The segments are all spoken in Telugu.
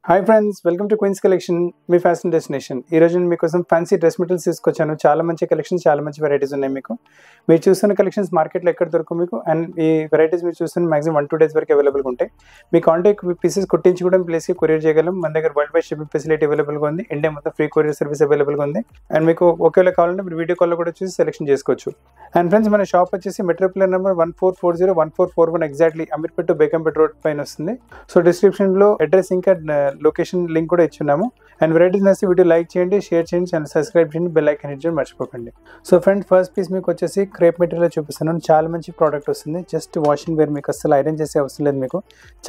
Hi friends, welcome to Queens Collection, మీ ఫ్యాషన్ డెస్టినేషన్. ఈ రోజు నేను మీకోసం ఫ్యాన్సీ డ్రెస్ మెటీరియల్స్ తీసుకొచ్చాను. చాలా మంచి కలెక్షన్స్, చాలా మంచి వెరైటీస్ ఉన్నాయి. మీరు చూస్తున్న కలెక్షన్స్ మార్కెట్లో ఎక్కడ దొరకవు మీకు. అండ్ ఈ వెరైటీస్ మీరు చూస్తున్న మాక్సిమం 1-2 డేస్ వరకు అవైలబుల్గా ఉంటాయి. మీ కాంటాక్ట్ పీసెస్ కుట్టించి కూడా ప్లేస్కి కొరియర్ చేయగలం. మన దగ్గర వరల్డ్ వైడ్ షిప్పింగ్ ఫెసిలిటీ అవైలబుల్గా ఉంది. ఇండియా మొత్తం ఫ్రీ కొరియర్ సర్వీస్ అవైలబుల్గా ఉంది. అండ్ మీకు ఒకవేళ కావాలంటే మీరు వీడియో కాల్లో కూడా చూసి సెలెక్షన్ చేసుకోవచ్చు. అండ్ ఫ్రెండ్స్, మన షాప్ వచ్చేసి మెట్రో ప్లేన్ number 1440-1441 exactly Ameerpet Begumpet road పైన వస్తుంది. సో డిస్క్రిప్షన్లో అడ్రస్ ఇంకా లొకేషన్ లింక్ కూడా ఇచ్చున్నాము. అండ్ వెరైటీస్ నచ్చి వీడియో లైక్ చేయండి, షేర్ చేయండి, ఛానల్ సబ్స్క్రైబ్ చేయండి, బెల్ ఐకాన్ హిట్ చేయడం మర్చిపోకండి. సో ఫ్రెండ్స్, ఫస్ట్ పీస్ మీకు వచ్చేసి క్రేప్ మెటీరియల్ చూపిస్తున్నాను. చాలా మంచి ప్రోడక్ట్ వస్తుంది. జస్ట్ వాషింగ్ వేర్, మీకు అసలు ఐరన్ చేసే అవసరం లేదు. మీకు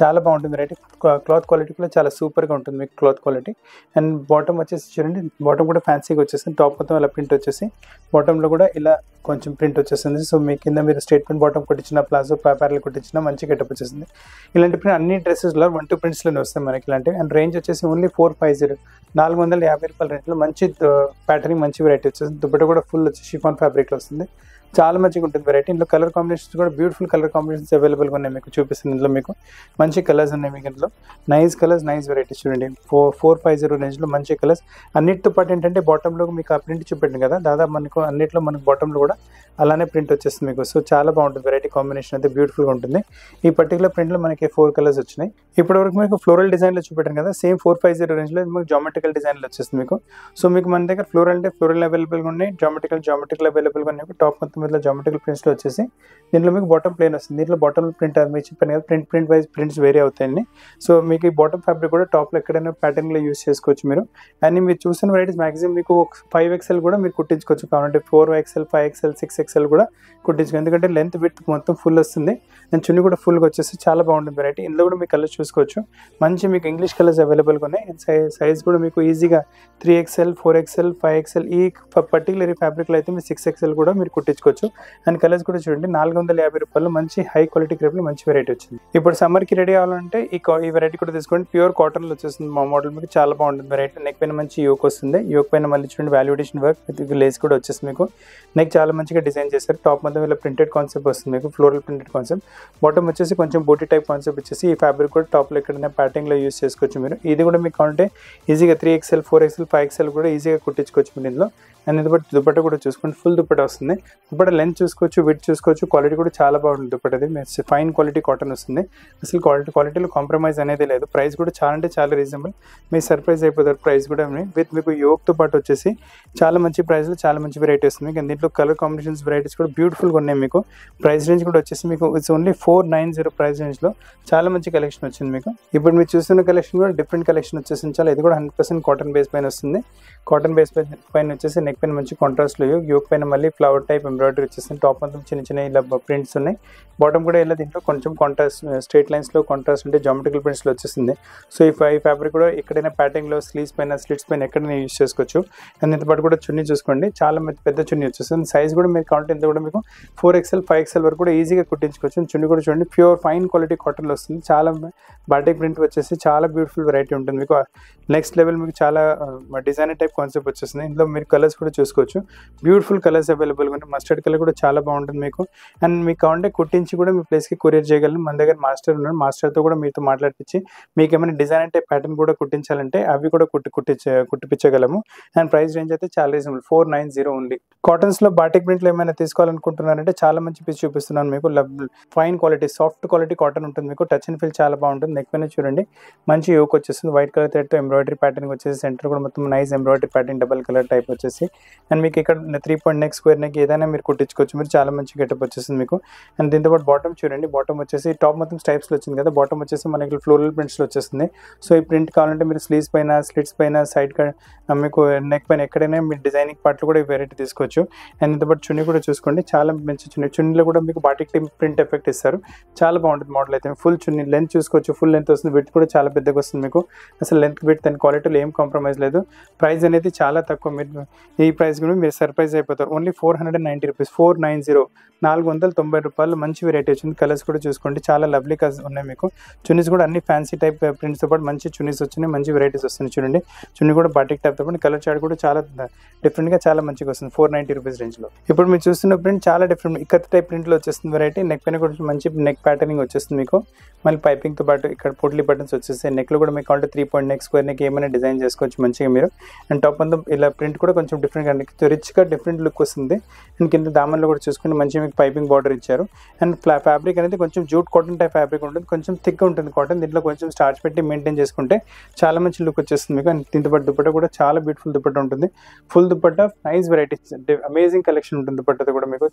చాలా బాగుంటుంది వెరైటీ. క్లాత్ క్వాలిటీ కూడా చాలా సూపర్గా ఉంటుంది మీకు క్లాత్ క్వాలిటీ. అండ్ బాటమ్ వచ్చేసి చూడండి, బాటమ్ కూడా ఫ్యాన్సీగా వచ్చేస్తుంది. టాప్ మొత్తం ఇలా ప్రింట్ వచ్చేసి బాటంలో కూడా ఇలా కొంచెం ప్రింట్ వచ్చేస్తుంది. సో మీ కింద మీరు స్ట్రేట్ ప్రింట్ బాటమ్ కొట్టించిన, ప్లాజో ప్యారల్ కొట్టించిన మంచి గెటప్ వచ్చేసింది. ఇలాంటి ప్రింట్ అన్ని డ్రెస్సెస్లో 1-2 ప్రింట్స్లోనే వస్తాయి మనకి ఇలాంటివి. అండ్ రేంజ్ వచ్చేసి ఓన్లీ 450, 450 రూపాయల రేంజ్లో మంచి ప్యాటర్నింగ్, మంచి వెరైటీ వచ్చేసింది. దుపట్టా కూడా ఫుల్ వచ్చి షిఫాన్ ఫ్యాబ్రిక్లో వస్తుంది. చాలా మంచిగా ఉంటుంది వెరైటీ. ఇందులో కలర్ కాంబినేషన్స్ కూడా బ్యూటిఫుల్ కలర్ కాంబినేషన్స్ అవైలబుల్గా ఉన్నాయి. మీకు చూపిస్తుంది. ఇందులో మీకు మంచి కలర్స్ ఉన్నాయి. మీకు ఇందులో నైస్ కలర్స్, నైస్ వెరైటీస్ చూడండి. 450 రేంజ్లో మంచి కలర్స్. అన్నిటితో పాటు ఏంటంటే బాటంలో మీకు ఆ ప్రింట్ చూపెట్టింది కదా, దాదాపు మనకు అన్నింటిలో మనకు బాటంలో కూడా అలానే ప్రింట్ వచ్చేస్తుంది మీకు. సో చాలా బాగుంటుంది వెరైటీ. కాంబినేషన్ అయితే బ్యూటిఫుల్గా ఉంటుంది. ఈ పర్టికులర్ ప్రింట్లో మనకి 4 కలర్స్ వచ్చినాయి. ఇప్పటివరకు మీకు ఫ్లోరల్ డిజైన్లో చూపెట్టాను కదా, సేమ్ 450 రేంజ్లో మీకు జామెట్రికల్ డిజైన్లో వచ్చేస్తుంది మీకు. సో మీకు మన దగ్గర ఫ్లోరల్ అంటే ఫ్లోరల్ అవైలబుల్గా ఉన్నాయి, జామెట్రికల్ అవైలబుల్గా ఉన్నాయి. టాప్ మొత్తం మీద జామెట్రికల్ ప్రింట్స్లో వచ్చేసి దీంట్లో మీకు బాటమ్ ప్లేన్ వస్తుంది. దీంట్లో బాటమ్ ప్రింట్ మీరు చెప్పాను కదా, ప్రింట్ వైజ్ ప్రింట్స్ వేరే అవుతాయండి. సో మీకు ఈ బాటమ్ ఫ్యాబ్రిక్ కూడా టాప్లో ఎక్కడైనా ప్యాటర్న్లో యూస్ చేసుకోవచ్చు మీరు. అండ్ మీరు చూసిన వెరైటీస్ మాక్సిమం మీకు 5XL కూడా మీరు కుట్టించుకోవచ్చు. కావాలంటే 4XL, 5XL, 6XL కూడా కుట్టించుకో. ఎందుకంటే లెంత్ విడ్త్ మొత్తం ఫుల్ వస్తుంది. అండ్ చున్నీ కూడా ఫుల్గా వచ్చేసి చాలా బాగుంటుంది వెరైటీ. ఇందులో కూడా మీకు కలర్స్ చూసుకోవచ్చు. మంచి మీకు ఇంగ్లీష్ కలర్స్ అవైలబుల్గా ఉన్నాయి. అండ్ సైజ్ కూడా మీకు ఈజీగా 3XL, 4XL, 5XL ఈ పర్టికులర్ ఈ ఫ్యాబ్రిక్లో అయితే మీరు 6XL కూడా మీరు కుట్టించుకోవచ్చు. అండ్ కలర్స్ కూడా చూడండి. 450 రూపాయలు మంచి హై క్వాలిటీ క్రేప్లో మంచి వెరైటీ వచ్చింది. ఇప్పుడు సమ్మర్కి రెడీ అవ్వాలంటే ఈ వెరైటీ కూడా తీసుకోండి. ప్యూర్ కాటన్లో వచ్చేస్తుంది మా మోడల్. మీకు చాలా బాగుంటుంది వెరైటీ. నెక్ పైన మంచి యోక్ వస్తుంది. యోక్ పైన మళ్ళీ చూడండి వాల్యుడేషన్ వర్క్ విత్ లేస్ కూడా వచ్చేస్తుంది మీకు. నెక్ చాలా మంచిగా డిజైన్ చేస్తారు. టాప్ మొత్తం ఇలా ప్రింటెడ్ కాన్సెప్ట్ వస్తుంది మీకు, ఫ్లోరల్ ప్రింటెడ్ కాన్సెప్ట్. బాటమ్ వచ్చేసి కొంచెం బోటీ టైప్ కాన్సెప్ట్ వచ్చేసి ఈ ఫ్యాబ్రిక్ కూడా టాప్లో ఎక్కడైనా ప్యాటర్న్లో యూస్ చేసుకోవచ్చు మీరు. ఇది కూడా మీకు కావాలంటే ఈజీగా 3XL, 4XL, 5XL కూడా ఈజీగా కుట్టించుకోవచ్చు మీరు ఇందులో. అండ్ ఇది బట్టి దుపట్టా కూడా చూసుకోండి, ఫుల్ దుపట్టా వస్తుంది. దుపట్టా లెంత్ చూసుకోవచ్చు, విడ్త్ చూసుకోవచ్చు. క్వాలిటీ కూడా చాలా బాగుంటుంది దుపట్టది. ఫైన్ క్వాలిటీ కాటన్ వస్తుంది. అసలు క్వాలిటీలో కాంప్రమైజ్ అనేది లేదు. ప్రైస్ కూడా చాలా అంటే చాలా రీజనబుల్. మీరు సర్ప్రైజ్ అయిపోతారు ప్రైస్ కూడా. విత్ మీకు యోక్తో పాటు వచ్చేసి చాలా మంచి ప్రైస్లో చాలా మంచి వెరైటీ వస్తుంది మీకు. దీంట్లో కలర్ కాంబినేషన్స్ వెరైటీస్ కూడా బ్యూటిఫుల్గా ఉన్నాయి మీకు. ప్రైస్ రేంజ్ కూడా వచ్చేసి మీకు ఇట్స్ ఓన్లీ 490 ప్రైస్ రేంజ్లో చాలా మంచి కలెక్షన్ వచ్చింది మీకు. ఇప్పుడు మీరు చూస్తున్న కలెక్షన్ కూడా డిఫరెంట్ కలెక్షన్ వచ్చేసి చాలా. ఇది కూడా 100% కాటన్ బేస్ పైన వస్తుంది. కాటన్ బేస్ పైన వచ్చేసి నెక్ పైన మంచి కాంట్రాస్ట్లో యోక్ పైన మళ్ళీ ఫ్లవర్ టైప్ ఎంబ్రాయిడరీ వచ్చేస్తుంది. టాప్ మొత్తం చిన్న ఇలా ప్రింట్స్ ఉన్నాయి. బాటమ్ కూడా ఇలా దీంట్లో కొంచెం కాంట్రాస్ట్ స్ట్రేట్ లైన్స్లో కాంట్రాస్ట్ అంటే జామెట్రికల్ ప్రింట్స్లో వచ్చేస్తుంది. సో ఈ ఫ్యాబ్రిక్ కూడా ఎక్కడైనా ప్యాటర్న్లో స్లీవ్స్ పైన ఎక్కడైనా యూస్ చేసుకోవచ్చు. అండ్ ఇంత పాటు కూడా చున్నీ చూసుకోండి, చాలా పెద్ద చున్నీ వచ్చేస్తుంది. సైజ్ కూడా మీరు కావాలంటే ఇంత కూడా మీకు 4XL, 5XL వరకు కూడా ఈజీగా కుట్టించుకోవచ్చు. చున్నీ కూడా చూడండి, ప్యూర్ ఫైన్ క్వాలిటీ కాటన్లో వస్తుంది. చాలా బాటిక్ ప్రింట్ వచ్చేసి చాలా బ్యూటిఫుల్ వెరైటీ ఉంటుంది మీకు. నెక్స్ట్ లెవెల్ మీకు చాలా డిజైనర్ టైప్ కాన్సెప్ట్ వచ్చేస్తుంది. ఇందులో మీరు కలర్స్ కూడా చూసుకోవచ్చు. బ్యూటిఫుల్ కలర్స్ అవైలబుల్గా ఉన్నాయి. మస్టర్డ్ కలర్ కూడా చాలా బాగుంటుంది మీకు. అండ్ మీకు కావాలంటే కుట్టించి కూడా మీ ప్లేస్కి కొరియర్ చేయగలను. మన దగ్గర మాస్టర్ ఉన్నాడు. మాస్టర్తో కూడా మీతో మాట్లాడిపించి మీకు ఏమైనా డిజైన్ అంటే ప్యాటర్న్ కూడా కుట్టించాలంటే అవి కూడా కుట్టిపించగలము. అండ్ ప్రైస్ రేంజ్ అయితే చాలా రీజనబుల్, 490 ఓన్లీ. కాటన్స్లో బాటిక్ ప్రింట్లు ఏమైనా తీసుకోవాలనుకుంటున్నారంటే చాలా మంచి పీస్ చూపిస్తున్నాను మీకు. Fine quality, soft quality cotton ఉంటుంది మీకు. టచ్ అండ్ ఫీల్ చాలా బాగుంటుంది. నెక్ పైన చూడండి మంచి యోక్ వచ్చేస్తుంది. వైట్ కలర్ థ్రెడ్తో ఎంబ్రాయిడరీ ప్యాటర్న్ వచ్చేసి సెంటర్ కూడా మొత్తం nice embroidery pattern double colour type వచ్చేసి. అండ్ మీకు ఇక్కడ 3 పాయింట్ నెక్, స్క్వేర్ నెక్ ఏదైనా మీరు కుట్టించుకోవచ్చు మీరు. చాలా మంచి గెటప్ వచ్చేసింది మీకు. అండ్ దీంతో పాటు బాటమ్ చూడండి. బాటమ్ వచ్చేసి టాప్ మొత్తం స్టైప్స్లో వచ్చింది కదా, బాటమ్ వచ్చేసి మనకి ఫ్లోరల్ ప్రింట్స్లో వచ్చేస్తుంది. సో ఈ ప్రింట్ కావాలంటే మీరు స్లీవ్స్ పైన, స్లిట్స్ పైన, సైడ్ మీకు నెక్ పైన ఎక్కడైనా మీరు డిజైనింగ్ పార్ట్లు కూడా ఈ వెరైటీ తీసుకోవచ్చు. అండ్ ఇంత పాటు చున్నీ కూడా చూసుకోండి, చాలా మంచి చున్నీలో కూడా మీకు బాటిక్ ప్రింట్ ఎఫెక్ట్ ఇస్తారు. చాలా బాగుంటుంది మోడల్ అయితే. ఫుల్ చున్నీ లెంత్ చూసుకోవచ్చు, ఫుల్ లెంత్ వస్తుంది. విడ్త్ కూడా చాలా పెద్దగా వస్తుంది మీకు. అసలు లెంత్ విడ్త్ అండ్ క్వాలిటీలో ఏం కాంప్రమైజ్ లేదు. ప్రైస్ అనేది చాలా తక్కువ. మీరు ఈ ప్రైస్ కూడా మీరు సర్ప్రైజ్ అయిపోతారు. ఓన్లీ 490 రూపీస్ 490 490 రూపాయలు మంచి వెరైటీ వచ్చింది. కలర్స్ కూడా చూసుకోండి, చాలా లవ్లీ కలర్స్ ఉన్నాయి మీకు. చున్నీస్ కూడా అన్ని ఫ్యాన్సీ టైప్ ప్రింట్స్తో పాటు మంచి చున్నీస్ వచ్చినాయి, మంచి వెరైటీస్ వస్తున్నాయి చూడండి. చున్నీ కూడా బాటిక్ టైప్తో పాటు కలర్ చార్ట్ కూడా చాలా డిఫరెంట్గా చాలా మంచిగా వస్తుంది 490 రూపీస్ రేంజ్లో. ఇప్పుడు మీరు చూస్తున్న ప్రింట్ చాలా డిఫరెంట్ ఇక్కత్ టైప్ ప్రింట్లో వచ్చేస్తుంది వెరైటీ. నెక్ పైన కూడా మంచి నెక్ ప్యాటర్నింగ్ వచ్చేస్తుంది మీకు. మళ్ళీ పైపింగ్తో పాటు ఇక్కడ పోట్లీ బటన్స్ వచ్చేస్తాయి. నెక్లో కూడా మీకు కావాలంటే 3 పాయింట్ నెక్, స్క్వేర్ నెక్ ఏమైనా డిజైన్ చేసుకోవచ్చు మంచిగా మీరు. అండ్ టాప్ అంతా ఇలా ప్రింట్ కూడా కొంచెం డిఫరెంట్గా రిచ్గా డిఫరెంట్ లుక్ వస్తుంది. అండ్ కింద దామన్లో కూడా చూసుకుంటే మంచిగా మీకు పైపింగ్ బార్డర్ ఇచ్చారు. అండ్ ఫ్యాబ్రిక్ అనేది కొంచెం జూట్ కాటన్ టైప్ ఫ్యాబ్రిక్ ఉంటుంది, కొంచెం థిక్గా ఉంటుంది కాటన్. దీంట్లో కొంచెం స్టార్చ్ పెట్టి మెయింటైన్ చేసుకుంటే చాలా మంచి లుక్ వచ్చేస్తుంది మీకు. అండ్ దీంతో పాటు దుపట్టా కూడా చాలా బ్యూటిఫుల్ దుపట్టా ఉంటుంది. Full dupatta nice varieties, amazing collection ఉంటుంది దుపట్టాతో కూడా మీకు.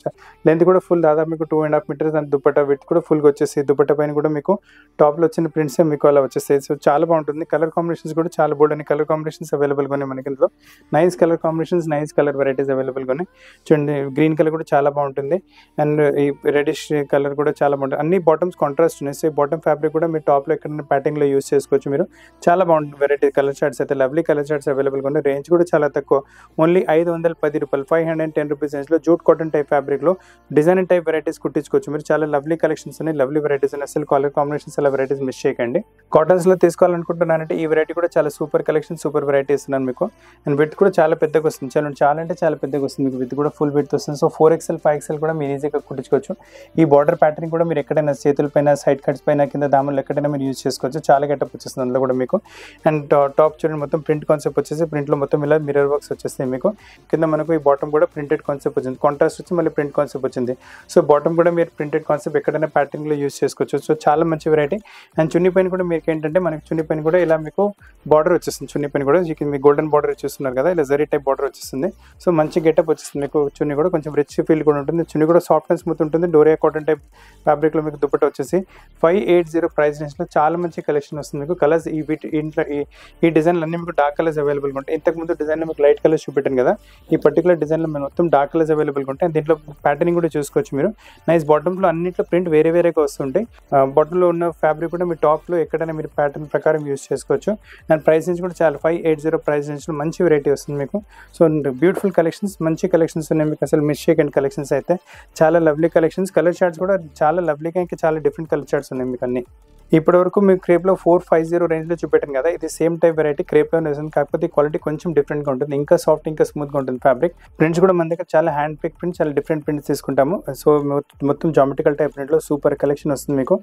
లెంత్ కూడా ఫుల్ దాదాపు మీకు 2.5 మీటర్స్ అండ్ దుపట్టా విత్ కూడా ఫుల్గా వచ్చేసి దుపట్టా పైన కూడా మీకు టాప్లో వచ్చిన ప్రింట్స్ మీకు అలా వచ్చేస్తాయి. సో చాలా బాగుంటుంది. కలర్ కాంబినేషన్స్ కూడా చాలా బోల్డ్ అని కలర్ కాంబినేషన్స్ అవైలబుల్గా ఉన్నాయి మనకి. ఇందులో nice colour combinations, nice colour varieties అవైలబుల్గా ఉన్నాయి చూడండి. గ్రీన్ కలర్ కూడా చాలా బాగుంటుంది అండ్ ఈ రెడిష్ కలర్ కూడా చాలా బాగుంటుంది. అన్ని బాటమ్స్ కాంట్రాస్ట్ ఉన్నాయి. సో బాటమ్ ఫ్యాబ్రిక్ కూడా మీరు టాప్లో ఎక్కడైనా ప్యాటింగ్లో యూస్ చేసుకోవచ్చు మీరు. చాలా బాగుంటుంది వెరైటీ. కలర్ చార్ట్స్ అయితే లవ్లీ కలర్ చార్ట్స్ అవైలబుల్గా ఉన్నాయి. రేంజ్ కూడా చాలా తక్కువ, ఓన్లీ 510 రూపాయలు, 510 రూపీస్ రేంజ్లో జూట్ కాటన్ టైప్ ఫ్యాబ్రిక్లో డిజైన్ టైప్ వెరైటీస్ కుట్టించుకోవచ్చు మీరు. చాలా లవ్లీ కలెక్షన్స్ ఉన్నాయి, లవ్లీ వెరైటీస్ ఉన్నాయి. అసలు కలర్ కాంబినేషన్స్ అలా వెరైటీస్ మిస్ చేయకండి. కాటన్స్లో తీసుకోవాలనుకుంటున్నానంటే ఈ వెరైటీ కూడా చాలా సూపర్ కలెక్షన్, సూపర్ వెరైటీ ఇస్తున్నాను మీకు. అండ్ విత్ కూడా చాలా పెద్దగా వస్తుంది, చాలా అంటే చాలా పెద్దగా వస్తుంది మీకు. విత్ కూడా ఫుల్ విత్ వస్తుంది. సో 4XL 5XL కూడా మీరు ఈజీగా కుట్టించుకోవచ్చు. ఈ బార్డర్ ప్యాటర్న్ కూడా మీరు ఎక్కడైనా చేతుల పైన, సైడ్ కట్స్ పైన, కింద దామలు ఎక్కడైనా మీరు యూజ్ చేసుకోవచ్చు. చాలా గెటప్ వచ్చేస్తుంది అందులో కూడా మీకు. అండ్ టాప్ చూడండి మొత్తం ప్రింట్ కాన్సెప్ట్ వచ్చేసి ప్రింట్లో మొత్తం ఇలా మిర్రర్ వర్క్స్ వచ్చేస్తాయి మీకు. కింద మనకు ఈ బాటమ్ కూడా ప్రింటెడ్ కాన్సెప్ట్ వచ్చింది, కాంట్రాస్ట్ వచ్చి మళ్ళీ ప్రింట్ కాన్సెప్ట్ వచ్చింది. సో బాటమ్ కూడా మీరు ప్రింటెడ్ కాన్సెప్ట్ ఎక్కడైనా ప్యాటర్న్లో యూజ్ చేసుకోవచ్చు. సో చాలా మంచి వెరైటీ. అండ్ చున్నీ పైన కూడా మీకు ఏంటంటే మనకి చున్నీ పైన కూడా ఇలా మీకు బార్డర్ వచ్చేస్తుంది. చున్నీ పైన కూడా మీకు గోల్డెన్ బార్డర్ చూస్తున్నారు కదా, ఇలా జరీ టైప్ బార్డర్ వచ్చేస్తుంది. సో మంచి గెటప్ వచ్చేస్తుంది మీకు. చున్నీ కూడా కొంచెం రిచ్ ఫీల్ కూడా ఉంటుంది. చున్నీ కూడా సాఫ్ట్ అండ్ స్మూత్ ఉంటుంది. డోరియా కాటన్ టైప్ ఫ్యాబ్రిక్లో మీకు దుపట్టా వచ్చేసి 580 ప్రైస్ రేంజ్లో చాలా మంచి కలెక్షన్ వస్తుంది మీకు. కలర్స్ ఇంట్లో ఈ డిజైన్లు అన్ని మీకు డార్క్ కలర్స్ అవైలబుల్గా ఉంటాయి. ఇంతకుముందు డిజైన్లో మీకు లైట్ కలర్స్ చూపెట్టాను కదా, ఈ పర్టికులర్ డిజైన్లో మేము మొత్తం డార్క్ కలర్స్ అవైలబుల్గా ఉంటాయి. దీంట్లో ప్యాటర్నింగ్ కూడా చూసుకోవచ్చు మీరు. నైస్ బాటంలో అన్నింటిలో ప్రింట్ వేరే వేరేగా వస్తుంటాయి. బాటంలో ఉన్న ఫ్యాబ్రిక్ కూడా మీ టాప్లో ఎక్కడైనా మీరు ప్యాటర్న్ ప్రకారం యూజ్ చేసుకోవచ్చు. అండ్ ప్రైస్ రేంజ్ కూడా చాలా 580 ప్రైస్ రేంజ్లో మంచి వెరైటీ వస్తుంది మీకు. సో బ్యూటిఫుల్ కలెక్షన్స్, మంచి కలెక్షన్స్ ఉన్నాయి మీకు. అసలు మిస్ చేయకండి కలెక్షన్స్ అయితే. చాలా లవ్లీ కలెక్షన్స్. కలర్ చార్ట్స్ కూడా చాలా లవ్లీగా, ఇంకా చాలా డిఫరెంట్ కలర్ చార్ట్స్ ఉన్నాయి మీకు అన్ని. ఇప్పటి వరకు మీకు క్రేప్లో 450 రేంజ్లో చూపెట్టాను కదా, ఇది సేమ్ టైప్ వెరైటీ క్రేప్లోనే వస్తుంది. కాకపోతే క్వాలిటీ కొంచెం డిఫరెంట్గా ఉంటుంది, ఇంకా సాఫ్ట్, ఇంకా స్మూత్గా ఉంటుంది ఫ్యాబ్రిక్. ప్రింట్స్ కూడా మన దగ్గర చాలా హ్యాండ్ పిక్ ప్రింట్స్, చాలా డిఫరెంట్ ప్రింట్స్ తీసుకుంటాము. సో మొత్తం జామెట్రికల్ టైప్ ప్రింట్లో సూపర్ కలెక్షన్ వస్తుంది మీకు.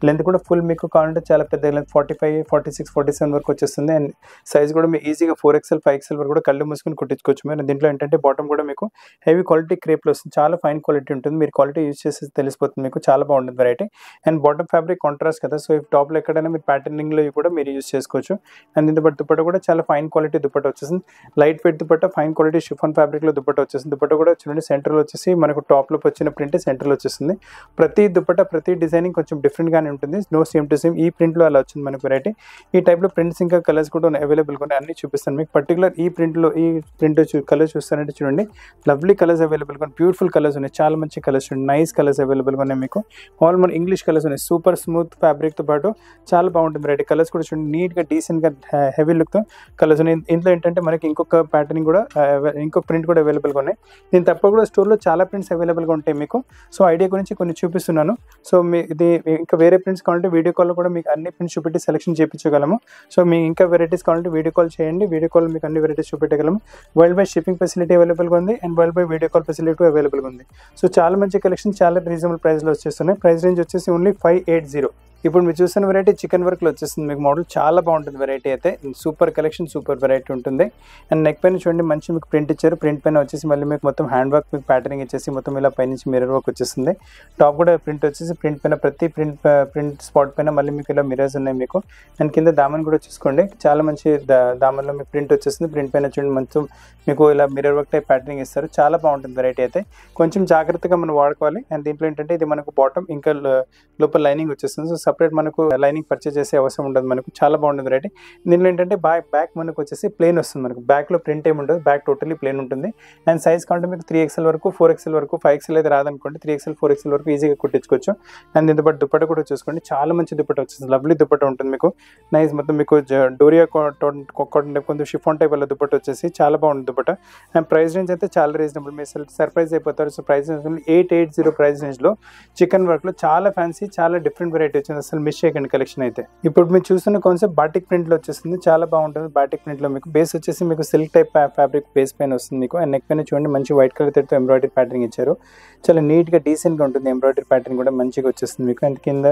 లెంత్ కూడా ఫుల్ మీకు కావాలంటే చాలా పెద్ద లెంత్ 45, 46, 47 వరకు వచ్చేస్తుంది. అండ్ సైజ్ కూడా మీకు ఈజీగా 4XL, 5XL వరకు కూడా కళ్ళు మూసుకొని కుట్టించుకోవచ్చు మీరు. దీంట్లో ఏంటంటే బాటమ్ కూడా మీకు హెవీ క్వాలిటీ క్రేప్లో వస్తుంది. చాలా ఫైన్ క్వాలిటీ ఉంటుంది. మీరు క్వాలిటీ యూజ్ చేసి తెలిసిపోతుంది మీకు. చాలా బాగుంటుంది variety. And bottom fabric contrast కదా, సో టాప్లో ఎక్కడైనా మీరు ప్యాటర్నింగ్లో కూడా మీరు యూజ్ చేసుకోవచ్చు. అండ్ దీంతో పాటు దుపట్టా కూడా చాలా ఫైన్ క్వాలిటీ దుపట్టా వచ్చేసింది. Light weight dupatta, fine quality chiffon ఫ్యాబ్రిక్లో దుపట్టా వచ్చేసింది. దుపట్టా కూడా చూడండి సెంటర్లో వచ్చేసి మనకు టాప్లో వచ్చిన ప్రింట్ సెంటర్లో వచ్చేస్తుంది. ప్రతి దుపట్టా, ప్రతి డిజైనింగ్ కొంచెం డిఫరెంట్గానే ఉంటుంది. No same to same. ఈ ప్రింట్లో అలా వచ్చింది మనకు వెరైటీ. ఈ టైప్లో ప్రింట్స్ ఇంకా కలర్స్ కూడా అవైలబుల్గా ఉన్నాయి. అన్ని చూపిస్తాను మీకు. పర్టికులర్ ఈ ప్రింట్ కలర్ చూస్తానంటే చూడండి లవ్లీ కలర్స్ అవైలబుల్గా ఉన్నాయి. బ్యూటిఫుల్ కలర్స్ ఉన్నాయి, చాలా మంచి కలర్స్ ఉన్నాయి. నైస్ కలర్స్ అవైలబుల్గా ఉన్నాయి మీకు. ఆల్ మన ఇంగ్లీష్ కలర్స్ ఉన్నాయి. సూపర్ స్మూత్ ఫ్యాబ్రిక్తో పాటు చాలా బాగుంటుంది వెరైటీ. కలర్స్ కూడా చూడండి నీట్గా, డీసెంట్గా, హెవీ లుక్తో కలర్స్ ఉన్నాయి. ఇంట్లో ఏంటంటే మనకి ఇంకొక ప్యాటర్నింగ్ కూడా, ఇంకొక ప్రింట్ కూడా అవైలబుల్గా ఉన్నాయి. దీని తప్ప కూడా స్టోర్లో చాలా ప్రింట్స్ అవైలబుల్గా ఉంటాయి మీకు. సో ఐడియా గురించి కొన్ని చూపిస్తున్నాను. సో ఇది ఇంకా వేరే ప్రింట్స్ కావాలంటే వీడియో కాల్లో కూడా మీకు అన్ని ప్రింట్స్ చూపెట్టి సెలెక్షన్ చేయించగలము. సో మీకు ఇంకా వెరైటీస్ కావాలంటే వీడియో కాల్ చేయండి. వీడియో కాల్ మీకు అన్ని వెరైటీస్ చూపెట్టగలము. వరల్డ్ వైడ్ షిప్పింగ్ ఫెసిలిటీ అవైలబుల్గా ఉంది and world wide video call facility అవైలబుల్గా ఉంది. సో చాలా మంచి కలెక్షన్, చాలా రీజనబుల్ ప్రైస్లో వచ్చేస్తున్నాయి. ప్రైస్ రేంజ్ వచ్చేసి ఓన్లీ 580. ఇప్పుడు మీరు చూసిన వెరైటీ చికెన్ వర్క్లో వచ్చేస్తుంది మీకు. మోడల్ చాలా బాగుంటుంది వెరైటీ అయితే. సూపర్ కలెక్షన్, సూపర్ వెరైటీ ఉంటుంది. అండ్ నెక్ పైన చూడండి మంచి మీకు ప్రింట్ ఇచ్చారు. ప్రింట్ పైన వచ్చేసి మళ్ళీ మీకు మొత్తం హ్యాండ్ వర్క్, మీకు ప్యాటర్నింగ్ ఇచ్చేసి మొత్తం ఇలా పైనుంచి మిర్రర్ వర్క్ వచ్చేస్తుంది. టాప్ కూడా ప్రింట్ వచ్చేసి ప్రింట్ పైన ప్రతి ప్రింట్ స్పాట్ పైన మళ్ళీ మీకు ఇలా మిర్రర్స్ ఉన్నాయి మీకు. అండ్ కింద దామన్ కూడా చూసుకోండి, చాలా మంచి దామన్లో మీకు ప్రింట్ వచ్చేస్తుంది. ప్రింట్ పైన చూడండి మొత్తం మీకు ఇలా మిర్రర్ వర్క్ టైప్ ప్యాటర్నింగ్ ఇస్తారు. చాలా బాగుంటుంది వెరైటీ అయితే. కొంచెం జాగ్రత్తగా మనం వాడుకోవాలి. అండ్ దీంట్లో ఏంటంటే ఇది మనకు బాటమ్ ఇంకా లోపల లైనింగ్ వచ్చేస్తుంది. సో సపరేట్ మనకు లైనింగ్ పర్చేస్ చేసే అవసరం ఉండదు మనకు. చాలా బాగుంటుంది వెరైటీ. దీనిలో ఏంటంటే బ్యాక్ మనకు వచ్చేసి ప్లేన్ వస్తుంది మనకు. బ్యాక్లో ప్రింట్ ఏమి ఉండదు, బ్యాక్ టోటలీ ప్లేన్ ఉంటుంది. అండ్ సైజ్ కావాలంటే మీకు 3XL వరకు, 4XL వరకు, 5XL అయితే రాదనుకోండి, 3XL 4XL వరకు ఈజీగా కుట్టించుకోవచ్చు. అండ్ దీంతో పాటు దుపట్ట కూడా చూసుకోండి, చాలా మంచి దుపట్ట వచ్చేసి లవ్లీ దుపట్ట ఉంటుంది మీకు. నైస్ మొత్తం మీకు డోరియా కాటన్ టైప్ కొంచెం షిఫాన్ టైప్ వల్ల దుపట్ట వచ్చేసి చాలా బాగుంటుంది దుపట్ట. అండ్ ప్రైస్ రేంజ్ అయితే చాలా రీజనబుల్, మీరు సర్ప్రైజ్ అయిపోతారు. సో ప్రైస్ రేంజ్ 880 ప్రైస్ రేంజ్లో చికెన్ వర్క్లో చాలా ఫ్యాన్సీ, చాలా డిఫరెంట్ వెరైటీ వచ్చింది. అసలు మిస్ చేయకండి కలెక్షన్ అయితే. ఇప్పుడు మీరు చూస్తున్న కాన్సెప్ట్ బాటిక్ ప్రింట్లో వచ్చేస్తుంది, చాలా బాగుంటుంది. బాటిక్ ప్రింట్లో మీకు బేస్ వచ్చేసి మీకు సిల్క్ టైప్ ఫ్యాబ్రిక్ బేస్ పైన వస్తుంది మీకు. అండ్ నెక్ పైన చూడండి మంచి వైట్ కలర్ తో ఎంబ్రాయిడరీ ప్యాటర్న్ ఇచ్చారు. చాలా నీట్గా డీసెంట్గా ఉంటుంది. ఎంబ్రాయిడరీ ప్యాటర్న్ కూడా మంచిగా వచ్చేస్తుంది మీకు. అండ్ కింద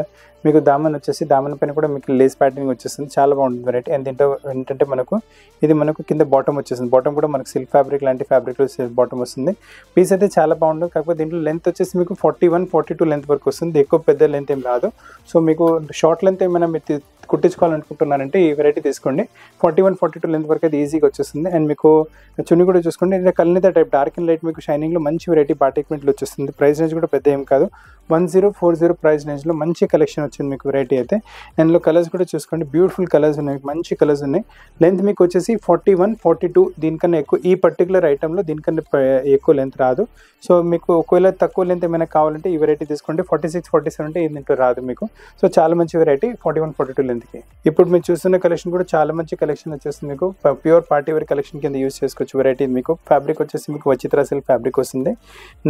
మీకు దామన్ వచ్చేసి దామన్ పైన కూడా మీకు లేస్ ప్యాటర్న్ వచ్చేస్తుంది, చాలా బాగుంటుంది వెరైటీ. అండ్ దీంట్లో ఏంటంటే మనకు కింద బాటమ్ వచ్చేస్తుంది. బాటమ్ కూడా మనకు సిల్క్ ఫ్యాబ్రిక్ లాంటి ఫ్యాబ్రిక్లో బాటమ్ వస్తుంది. పీస్ అయితే చాలా బాగుంటుంది. కాకపోతే దీంట్లో లెంత్ వచ్చేసి మీకు 41, 42 లెంత్ వరకు వస్తుంది. ఎక్కువ పెద్ద లెంత్ ఏం రాదు. సో మీకు షార్ట్ లెంత్ ఏమైనా మీరు కుట్టించుకోవాలనుకుంటున్నారంటే ఈ వెరైటీ తీసుకోండి. 41, 42 లెంత్ వరకు అయితే ఈజీగా వచ్చేస్తుంది. అండ్ మీకు చున్నీ కూడా చూసుకోండి, కల్నిత టైప్ డార్క్ అండ్ లైట్ మీకు షైనింగ్లో మంచి వెరైటీ బాటిక్ ప్రింట్లో వచ్చేస్తుంది. ప్రైస్ రేంజ్ కూడా పెద్ద ఏం కాదు, 1040 ప్రైస్ రేంజ్లో మంచి కలెక్షన్ వచ్చింది మీకు వెరైటీ అయితే. అందులో కలర్స్ కూడా చూసుకోండి, బ్యూటిఫుల్ కలర్స్ ఉన్నాయి, మంచి కలర్స్ ఉన్నాయి. లెంత్ మీకు వచ్చేసి 41, 42 దీనికన్నా ఎక్కువ ఈ పర్టికులర్ ఐటెంలో దీనికన్నా ఎక్కువ లెంత్ రాదు. సో మీకు ఒకవేళ తక్కువ లెంత్ ఏమైనా కావాలంటే ఈ వెరైటీ తీసుకోండి. 46, 47 అంటే దీంట్లో రాదు మీకు. సో చాలా మంచి వెరైటీ 41, 42 లెంత్కి. ఇప్పుడు మీరు చూస్తున్న కలెక్షన్ కూడా చాలా మంచి కలెక్షన్ వచ్చేస్తుంది మీకు. ప్యూర్ పార్టీ వేర్ కలెక్షన్ కింద యూస్ చేసుకోవచ్చు వెరైటీ. మీకు ఫ్యాబ్రిక్ వచ్చేసి మీకు వచిత్ర సిల్క్ ఫ్యాబ్రిక్ వస్తుంది.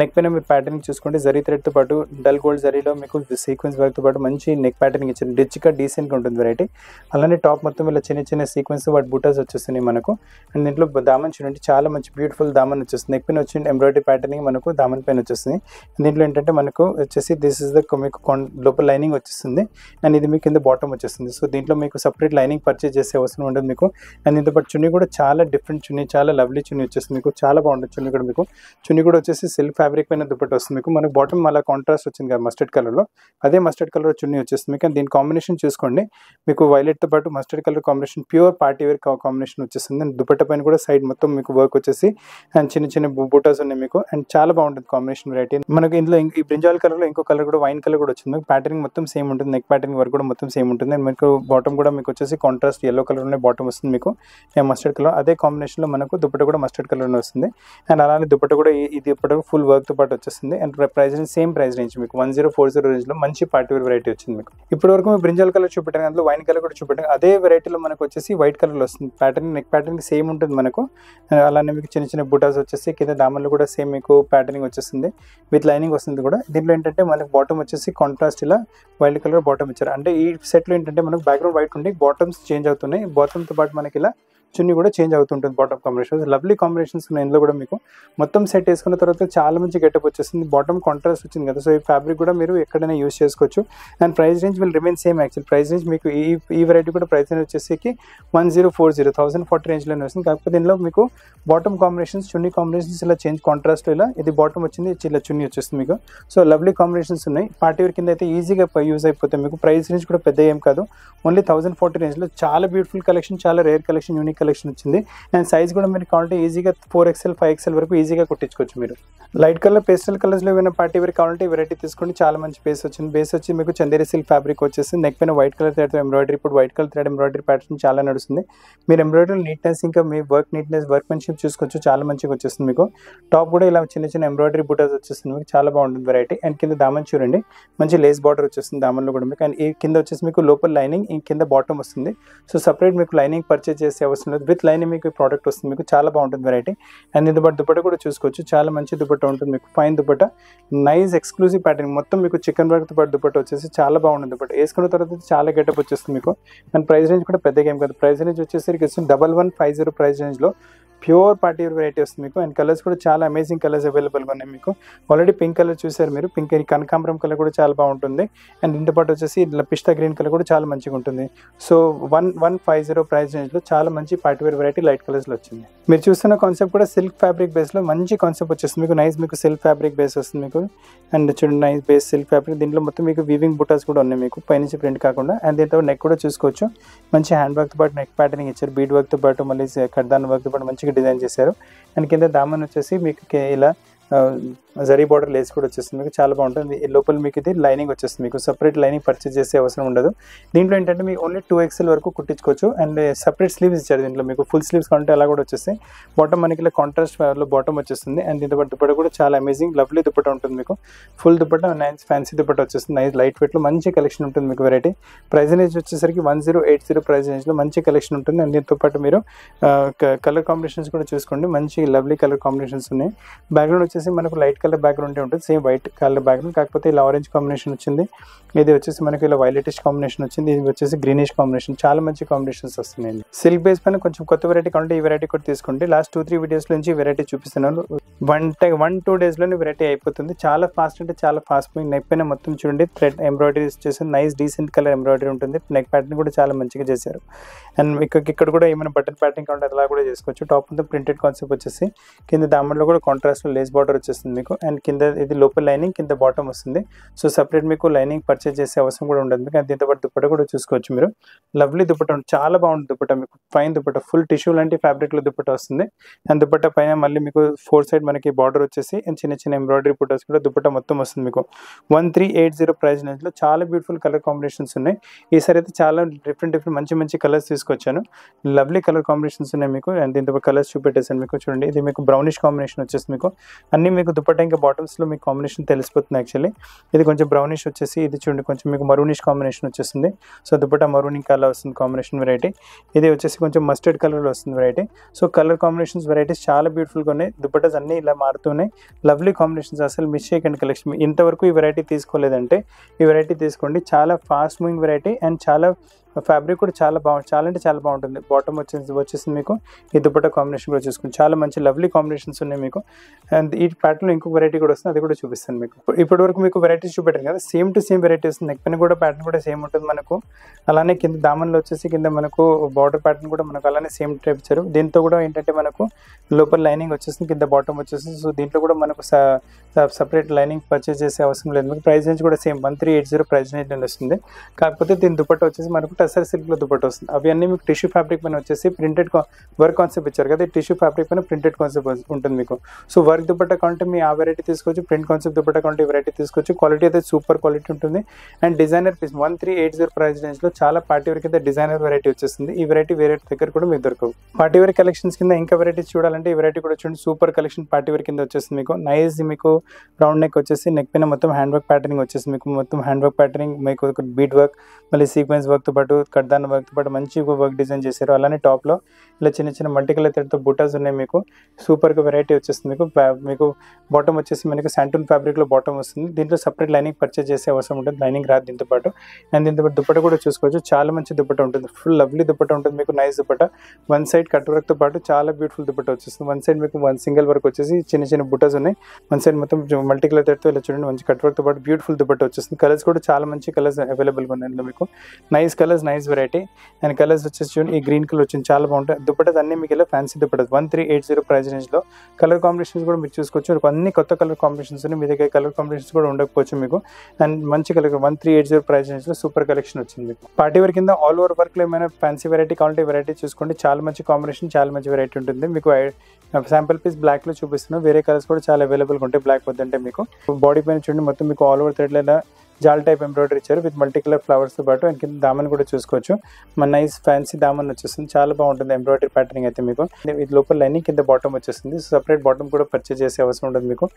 నెక్ పైన మీరు ప్యాటర్న్ చూసుకోండి, జరీ థ్రెడ్తో పాటు డల్ గోల్డ్ జరీలో మీకు సీక్వెన్స్ వర్క్తో పాటు మంచి నెక్ ప్యాటర్న్ ఇచ్చారు. రిచ్గా డీసెంట్గా ఉంటుంది వెరైటీ. అలానే టాప్ మొత్తం ఇలా చిన్న చిన్న సీక్వెన్స్ వాటి బూటాస్ వచ్చేస్తున్నాయి మనకు. అండ్ దీంట్లో దామన్ చూడండి, చాలా మంచి బ్యూటిఫుల్ దామన్ వచ్చేస్తుంది. నెక్ పైన వచ్చి ఎంబ్రాయిడరీ ప్యాటర్నింగ్ మనకు దామన్ పైన వచ్చేస్తుంది. దీంట్లో ఏంటంటే మనకు వచ్చేసి దిస్ ఇస్ ద మీకు లోపల లైనింగ్ వచ్చేస్తుంది. అండ్ ఇది మీకు కింద బాటమ్ వచ్చేస్తుంది. సో దీంట్లో మీకు సపరేట్ లైనింగ్ పర్చేస్ చేసే అవసరం ఉండదు మీకు. అండ్ దీంతో పాటు చున్నీ కూడా చాలా డిఫరెంట్ చున్నీ, చాలా లవ్లీ చున్నీ వచ్చేస్తుంది మీకు. చాలా బాగుంటుంది చున్నీ కూడా మీకు. చున్నీ కూడా వచ్చేసి సిల్క్ ఫ్యాబ్రిక్ పైన దుపట్ట వస్తుంది మీకు. మనకు బాటమ్ అలా కాంట్రాస్ట్ వచ్చింది కదా మస్టర్డ్ కలర్లో, అదే మస్టర్డ్ కలర్ చున్నీ వచ్చేస్తుంది మీకు. అండ్ దీని కాంబినేషన్ చూసుకోండి, మీకు వైలెట్తో పాటు mustard colour combination pure party wear combination వచ్చేస్తుంది. అండ్ దుపట్ట పైన కూడా సైడ్ మొత్తం మీకు వర్క్ వచ్చేసి అండ్ చిన్న చిన్న బూటాస్ ఉన్నాయి మీకు. అండ్ చాలా బాగుంటుంది కాంబినేషన్ వెరైటీ. మనకి ఇందులో ఈ బ్రింజాల్ కలర్లో ఇంకో కలర్ కూడా వైన్ కలర్ కూడా వచ్చింది. ప్యాటర్నింగ్ మొత్తం సేమ్ ఉంటుంది, నెక్ ప్యాటర్నింగ్ వర్క్ కూడా మొత్తం సేమ్ ఉంటుంది. అండ్ మీకు బాటమ్ కూడా మీకు వచ్చేసి కాంట్రాస్ట్ ఎల్లో కలర్లోనే బాటమ్ వస్తుంది మీకు. మస్టర్డ్ కలర్ అదే కాంబినేషన్లో మనకు దుపట్ట కూడా మస్టర్డ్ కలర్లో వస్తుంది. అండ్ అలానే దుపట్ట కూడా ఇది దుపట్ట ఫుల్ వర్క్తో పాటు వచ్చేస్తుంది. And price range same price range మీకు 1040 రేంజ్లో మంచి పార్టీ వేర్ వెరైటీ వచ్చింది మీకు. ఇప్పటి వరకు మీకు బ్రింజాల్ కలర్ చూపెట్టాను, అందులో వైన్ కలర్ కూడా చూపెట్టాను. అదే వెరైటీలో మనకు వచ్చేసి వైట్ కలర్లో వస్తుంది. ప్యాటర్న్ నెక్ ప్యాటర్న్ సేమ్ ఉంటుంది మనకు. అలానే మీకు చిన్న చిన్న బూటాస్ వచ్చేసి కింద దామన్లు కూడా సేమ్ మీకు ప్యాటర్నింగ్ వచ్చేస్తుంది, విత్ లైనింగ్ వస్తుంది కూడా. దీంట్లో ఏంటంటే మనకు బాటమ్ వచ్చేసి కాంట్రాస్ట్ ఇలా వైట్ కలర్ బాటమ్ ఇచ్చారు. అంటే ఈ సెట్లో ఏంటంటే మనకు బ్యాక్గ్రౌండ్ వైట్ ఉండి బాటమ్స్ చేంజ్ అవుతున్నాయి. బాటమ్తో పాటు మనకి ఇలా చున్నీ కూడా చేంజ్ అవుతుంటుంది. బాటమ్ కాంబినేషన్ లవ్లీ కాంబినేషన్స్ ఉన్నాయి ఇందులో కూడా మీకు. మొత్తం సెట్ వేసుకున్న తర్వాత చాలా మంచి గెటప్ వచ్చేస్తుంది. బాటమ్ కాంట్రాస్ట్ వచ్చింది కదా, సో ఈ ఫ్యాబ్రిక్ కూడా మీరు ఎక్కడైనా యూస్ చేసుకోవచ్చు. And price range will remain same. Actual price range మీకు ఈ వెరైటీ కూడా ప్రైస్ రేంజ్ వచ్చేసి 1040 రేంజ్లోనే వస్తుంది. కాకపోతే దీనిలో మీకు బాటమ్ కాంబినేషన్స్, చున్నీ కాంబినేషన్స్ ఇలా చేంజ్ కాంట్రాస్ట్ ఇలా ఇది బాటమ్ వచ్చింది, ఇలా చున్నీ వచ్చేస్తుంది మీకు. సో లవ్లీ కాంబినేషన్స్ ఉన్నాయి. పార్టీ వేర్ కింద అయితే ఈజీగా యూజ్ అయిపోతాయి మీకు. ప్రైస్ రేంజ్ కూడా పెద్ద ఏం కాదు, ఓన్లీ 1040 రేంజ్లో చాలా బ్యూటిఫుల్ కలెక్షన్, చాలా రేర్ కలెక్షన్, యూనిక్ కలెక్షన్ వచ్చింది. అండ్ సైజ్ కూడా మీరు కావాలంటే ఈజీగా 4XL, 5XL వరకు ఈజీగా కుట్టించుకోవచ్చు మీరు. లైట్ కలర్, పేస్టల్ కలర్స్లో ఏమైనా పార్టీ వేర్ కావాలంటే ఈ వెరైటీ తీసుకోండి. చాలా మంచి బేస్ వచ్చింది. బేస్ వచ్చి మీకు చందేరి సిల్క్ ఫ్యాబ్రిక్ వచ్చేసి నెక్ పైన వైట్ కలర్ థ్రెడ్తో ఎంబ్రాయిడరీ. ఇప్పుడు white colour thread embroidery pattern చాలా నడుస్తుంది. మీరు ఎంబ్రాయిడరీ నీట్నెస్, ఇంకా మీ వర్క్ నీట్నెస్, వర్క్మెన్షిప్ చూసుకోవచ్చు, చాలా మంచిగా వచ్చేస్తుంది మీకు. టాప్ కూడా ఇలా చిన్న చిన్న ఎంబ్రాయిడరీ బూటాస్ వచ్చేస్తుంది మీకు, చాలా బాగుంటుంది వెరైటీ. అండ్ కింద దామన్ చూడండి, మంచి లేస్ బార్డర్ వచ్చేస్తుంది దామన్లో కూడా మీకు. అండ్ ఈ కింద వచ్చేసి మీకు లోపల లైనింగ్, ఈ కింద బాటమ్ వస్తుంది. సో సపరేట్ మీకు లైనింగ్ పర్చేస్ చేసే అవసరం లేదు, విత్ లైనింగ్ మీకు ప్రోడక్ట్ వస్తుంది మీకు. చాలా బాగుంటుంది వెరైటీ. అండ్ దీంతో పాటు దుపట్ట కూడా చూసుకోవచ్చు, చాలా మంచి దుపట్ట ఉంటుంది మీకు. Fine dupatta, nice exclusive pattern, మొత్తం మీకు చికెన్ వర్క్తో పాటు దుపట్ట వచ్చేసి చాలా బాగుంటుంది. దుపట్ట వేసుకున్న తర్వాత చాలా గెటప్ వచ్చేస్తుంది మీకు. అండ్ ప్రైస్ రేంజ్ కూడా పెద్దగా ఏం కాదు. ప్రైస్ రేంజ్ వచ్చేసరికి 1150 ప్రైస్ రేంజ్లో ప్యూర్ పార్టీ వేర్ వెరైటీ వస్తుంది మీకు. అండ్ కలర్స్ కూడా చాలా అమేజింగ్ కలర్స్ అవైలబుల్గా ఉన్నాయి మీకు. ఆల్రెడీ పింక్ కలర్ చూసారు మీరు, పింక్ కనకాంబరం కలర్ కూడా చాలా బాగుంటుంది. అండ్ దీంతో పాటు వచ్చేసి ఇట్లా పిస్తా గ్రీన్ కలర్ కూడా చాలా మంచిగా ఉంటుంది. సో 1150 ప్రైస్ రేంజ్లో చాలా మంచి పార్టీ వేర్ వెరైటీ లైట్ కలర్స్లో వచ్చింది. మీరు చూస్తున్న కాన్సెప్ట్ కూడా సిల్క్ ఫ్యాబ్రిక్ బేస్లో మంచి కాన్సెప్ట్ వచ్చేస్తుంది మీకు. నైస్ మీకు సిల్క్ ఫ్యాబ్రిక్ బేస్ వస్తుంది మీకు. అండ్ చూడండి నైస్ బేస్ సిల్క్ ఫ్యాబ్రిక్. దీంట్లో మొత్తం మీకు వీవింగ్ బుటాస్ కూడా ఉన్నాయి మీకు, పైనుంచి ప్రింట్ కాకుండా. అండ్ దీంతో నెక్ కూడా చూసుకోవచ్చు, మంచి హ్యాండ్ వర్క్తో పాటు నెక్ ప్యాటర్నింగ్ ఇచ్చారు. బీడ్ వర్క్తో పాటు మళ్ళీ కడ్దాన్ వర్క్తో పాటు మంచిగా డిజైన్ చేశారు. అండ్ కింద దామన్ వచ్చేసి మీకు ఇలా జరీ బార్డర్ లేస్ కూడా వచ్చేస్తుంది మీకు, చాలా బాగుంటుంది. లోపల మీకు ఇది లైనింగ్ వచ్చేస్తుంది, మీకు సపరేట్ లైనింగ్ పర్చేస్ చేసే అవసరం ఉండదు. దీంట్లో ఏంటంటే మీకు ఓన్లీ 2XL వరకు కుట్టించుకోవచ్చు. అండ్ సపరేట్ స్లీవ్స్ ఇచ్చారు దీంట్లో, మీకు ఫుల్ స్లీవ్స్ కంటే అలా కూడా వచ్చేస్తాయి. బాటమ్ మనకి ఇలా కాంట్రాస్ట్ లో బాటమ్ వచ్చేస్తుంది. అండ్ దీంతో పాటు దుపట్టా కూడా చాలా అమేజింగ్ లవ్లీ దుపట్టా ఉంటుంది మీకు. Full dupatta nice fancy dupatta వచ్చేస్తుంది. నైస్ లైట్ వెయిట్ లో మంచి కలెక్షన్ ఉంటుంది మీకు వెరైటీ. ప్రైస్ రేంజ్ వచ్చేసరికి 1080 ప్రైస్ రేంజ్ లో మంచి కలెక్షన్ ఉంటుంది. అండ్ దీంతో పాటు మీరు కలర్ కాంబినేషన్స్ కూడా చూసుకోండి, మంచి లవ్లీ కలర్ కాంబినేషన్స్ ఉన్నాయి. బ్యాక్గ్రౌండ్ వచ్చేసి మనకు లైట్ కలర్ బ్యాక్గ్రౌండ్ ఉంటుంది, సేమ్ వైట్ కలర్ బ్యాక్గ్రౌండ్, కాకపోతే ఇలా ఆరెంజ్ కాంబినేషన్ వచ్చింది. ఇది వచ్చేసి మనకి ఇలా వైలెటిష్ కాంబినేషన్ వచ్చింది. ఇది వచ్చేసి గ్రీనిష్ కాంబినేషన్, చాలా మంచి కాంబినేషన్స్ వస్తున్నాయి. సిల్క్ బేస్ పైన కొంచెం కొత్త వెరైటీ కావాలంటే ఈ వెరైటీ కూడా తీసుకోండి. లాస్ట్ 2-3 వీడియోస్ నుంచి వెరైటీ చూపిస్తున్నాను. 1-2 డేస్లోనే వెరైటీ అయిపోతుంది. చాలా ఫాస్ట్ అంటే చాలా ఫాస్ట్. మీకు నెక్ పైన మొత్తం చూడండి థ్రెడ్ ఎంబ్రాయిడరీ చేసి నైస్ డీసెంట్ కలర్ ఎంబ్రాయిడరీ ఉంటుంది. నెక్ ప్యాటర్న్ కూడా చాలా మంచిగా చేశారు. అండ్ ఇక్కడ కూడా ఏమైనా బటన్ ప్యాటర్న్ కావాలంటే అలా కూడా చేసుకోవచ్చు. టాప్ అంతా ప్రింటెడ్ కాన్సెప్ట్ వచ్చేసి కింద దామన్లో కూడా కాంట్రాస్ట్ లేస్ బార్డర్ వచ్చేస్తుంది మీకు. అండ్ కింద ఇది లోపల లైనింగ్, కింద బాటమ్ వస్తుంది. సో సపరేట్ మీకు లైనింగ్ పర్చేస్ చేసే అవసరం కూడా ఉండదు మీకు. అండ్ దీంతో పాటు దుపట్టా కూడా చూసుకోవచ్చు మీరు. లవ్లీ దుపట్టా చాలా బాగుంటుంది దుపట్టా మీకు, ఫైన్ దుపట్టా, ఫుల్ టిష్యూ లాంటి ఫ్యాబ్రిక్ లో దుపట్టా వస్తుంది. అండ్ దుపట్టా పైన మళ్ళీ మీకు 4 సైడ్ మనకి బార్డర్ వచ్చేసి అండ్ చిన్న చిన్న ఎంబ్రాయిడరీ బుటాస్ కూడా దుపట్టా మొత్తం వస్తుంది మీకు. 1380 ప్రైస్ రేంజ్ లో చాలా బ్యూటిఫుల్ కలర్ కాంబినేషన్స్ ఉన్నాయి. ఈసారి అయితే చాలా డిఫరెంట్ మంచి కలర్స్ తీసుకొచ్చాను. లవ్లీ కలర్ కాంబినేషన్స్ ఉన్నాయి మీకు. అండ్ దీంతో కలర్స్ చూపెట్టేసాను మీకు. చూడండి ఇది మీకు బ్రౌనిష్ కాంబినేషన్ వచ్చేసి మీకు. అన్ని మీకు దుపట్టా ఇంకా బాటమ్స్ లో మీకు కాంబినేషన్ తెలిసిపోతుంది యాక్చువల్లీ. ఇది కొంచెం బ్రౌనిష్ వచ్చేసి, ఇది చూడండి కొంచెం మీకు మరూనిష్ కాంబినేషన్ వచ్చేస్తుంది. సో దుపట్టా మరూన్ ఇంకా అలా వస్తుంది కాంబినేషన్ వెరైటీ. ఇది వచ్చేసి కొంచెం మస్టర్డ్ కలర్ లో వస్తుంది variety. So colour combinations varieties చాలా బ్యూటిఫుల్ గా ఉన్నాయి. దుపట్టాస్ అన్ని ఇలా మారుతున్నాయి. లవ్లీ కాంబినేషన్స్, అసలు మిస్ చేయకండి కలెక్షన్. ఇంతవరకు ఈ వెరైటీ తీసుకోలేదంటే ఈ వెరైటీ తీసుకోండి. చాలా ఫాస్ట్ మూవింగ్ వెరైటీ అండ్ చాలా ఫ్యాబ్రిక్ కూడా చాలా అంటే చాలా బాగుంటుంది. బాటమ్ వచ్చేసి మీకు ఈ దుపట్టా కాంబినేషన్ కూడా చూసుకుని చాలా మంచి లవ్లీ కాంబినేషన్స్ ఉన్నాయి మీకు. అండ్ ఈ ప్యాటర్న్ ఇంకొక వెరైటీ కూడా వస్తుంది, అది కూడా చూపిస్తాను మీకు. ఇప్పటి వరకు మీకు వెరైటీస్ చూపెట్టాను కదా, సేమ్ టు సేమ్ వెరైటీ వస్తుంది. నెక్ పైన కూడా ప్యాటర్న్ కూడా సేమ్ ఉంటుంది మనకు. అలానే కింద దామన్లో వచ్చేసి కింద మనకు బార్డర్ ప్యాటర్న్ కూడా మనకు అలానే సేమ్ టైప్ ఇచ్చారు. దీంతో కూడా ఏంటంటే మనకు లోపల లైనింగ్ వచ్చేస్తుంది, కింద బాటమ్ వచ్చేస్తుంది. సో దీంట్లో కూడా మనకు సపరేట్ లైనింగ్ పర్చేస్ చేసే అవసరం లేదు మీకు. ప్రైస్ రేంజ్ కూడా సేమ్ 1380 ప్రైస్ రేంజ్ వస్తుంది. కాకపోతే దీని దుపట్టా వచ్చేసి మనకు టసర్ సిల్క్ లో దుపట్టా వస్తుంది. అవి అన్ని మీకు టిష్యూ ఫ్యాబ్రిక్ పైన వచ్చేసి ప్రింటెడ్ వర్క్ కాన్సెప్ట్ ఇచ్చారు కదా, టిష్యూ ఫ్యాబ్రిక్ పైన ప్రింటెడ్ కాన్సెప్ట్ ఉంటుంది మీకు. సో వర్క్ దుపట్టా కావాలంటే మీ ఆ వెరైటీ తీసుకోవచ్చు, ప్రింట్ కాన్సెప్ట్ దుపట్టా కావాలంటే ఈ వెరైటీ తీసుకోవచ్చు. క్వాలిటీ అయితే సూపర్ క్వాలిటీ ఉంటుంది. And designer piece 1380 price range లో చాలా పార్టీ వేర్ కింద డిజైనర్ వెరైటీ వచ్చేస్తుంది. ఈ వెరైటీ వేరే దగ్గర కూడా మీకు దొరకవు. పార్టీ వేర్ కలెక్షన్స్ కింద ఇంకా వెరైటీస్ చూడాలంటే ఈ వెరైటీ కూడా చూడండి, సూపర్ కలెక్షన్ పార్టీ వేర్ కింద వచ్చేస్తుంది మీకు. నైస్ మీకు రౌండ్ నెక్ వచ్చేసి నెక్ పైన మొత్తం హ్యాండ్ వర్క్ ప్యాటర్నింగ్ వచ్చేసి మీకు. మొత్తం హ్యాండ్ వర్క్ ప్యాటర్నింగ్ మీకు, బీట్ వర్క్, మళ్ళీ సీక్వెన్స్ వర్క్ తో పాటు కడ్దాన్ వర్క్ తో పాటు మంచి వర్క్ డిజైన్ చేశారు. అలానే టాప్ లో ఇలా చిన్న మల్టీ కలర్ థ్రెడ్ తో బుటాస్ ఉన్నాయి మీకు. సూపర్ గా వెరైటీ వచ్చేస్తుంది మీకు. మీకు బాటమ్ వచ్చేసి మనకి శాంటూన్ ఫ్యాబ్రిక్ లో బాటమ్ వస్తుంది. దీంట్లో సపరేట్ లైనింగ్ పర్చేస్ చేసే అవసరం ఉంటుంది, లైనింగ్ రాదు దీంతో పాటు. అండ్ దీంతో పాటు దుపట్టా కూడా చూసుకోవచ్చు, చాలా మంచి దుపట్టా ఉంటుంది. ఫుల్ లవ్లీ దుపట్టా ఉంటుంది మీకు, nice dupatta. One side cut work తో పాటు చాలా బ్యూటిఫుల్ దుపట్టా వచ్చేస్తుంది. వన్ సైడ్ మీకు సింగిల్ వర్క్ వచ్చేసి చిన్న బుటాస్ ఉన్నాయి. వన్ సైడ్ మొత్తం మల్టీ కలర్ థ్రెడ్ తో ఇలా చూడండి, మంచి కట్ వర్క్ తో పాటు బ్యూటిఫుల్ దుపట్టా వచ్చేస్తుంది. కలర్స్ కూడా చాలా మంచి కలర్స్ అవైలబుల్ గా ఉన్నాయి మీకు. Nice colours, nice variety. And colours వచ్చేసి చూడండి, ఈ గ్రీన్ కలర్ వచ్చింది, చాలా బాగుంటాయి దుపట్టాస్ అన్ని మీకు ఇలా ఫ్యాన్సీ దుపట్టాస్ 1380 ప్రైస్ రేంజ్ లో. కలర్ కాంబినేషన్స్ కూడా మీరు చూసుకోవచ్చు, అన్ని కొత్త కలర్ కాంబినేషన్స్ ఉన్నాయి. మీ దగ్గర కలర్ కాంబినేషన్స్ కూడా ఉండకపోవచ్చు మీకు. అండ్ మంచి కలర్ 1380 ప్రైస్ రేంజ్ లో సూపర్ కలెక్షన్ వచ్చింది మీకు. పార్టీ వేర్ కింద ఆల్ ఓవర్ వర్క్ లో ఏమైనా ఫ్యాన్సీ వెరైటీ కావాలంటే వెరైటీ చూసుకోండి, చాలా మంచి కాంబినేషన్, చాలా మంచి వెరైటీ ఉంటుంది మీకు. శాంపుల్ పీస్ బ్లాక్ లో చూపిస్తున్నాను, వేరే కలర్స్ కూడా చాలా అవైలబుల్ గా ఉంటాయి. బ్లాక్ వద్దంటే మీకు బాడీ పైన చూడండి, మొత్తం మీకు ఆల్ ఓవర్ థ్రెడ్ లో జాల్ టైప్ ఎంబ్రాయిడరీ ఇచ్చారు విత్ మల్టీ కలర్ ఫ్లవర్స్ తో పాటు. అండ్ కింద దామన్ కూడా చూసుకోవచ్చు, మన నైస్ ఫ్యాన్సీ దామన్ వచ్చేస్తుంది, చాలా బాగుంటుంది ఎంబ్రాయిడరీ ప్యాటర్నింగ్ అయితే మీకు. ఇది లోపల లైనింగ్, కింద బాటమ్ వచ్చేస్తుంది. సపరేట్ బాటమ్ కూడా పర్చేస్ చేసే అవసరం ఉంటుంది మీకు.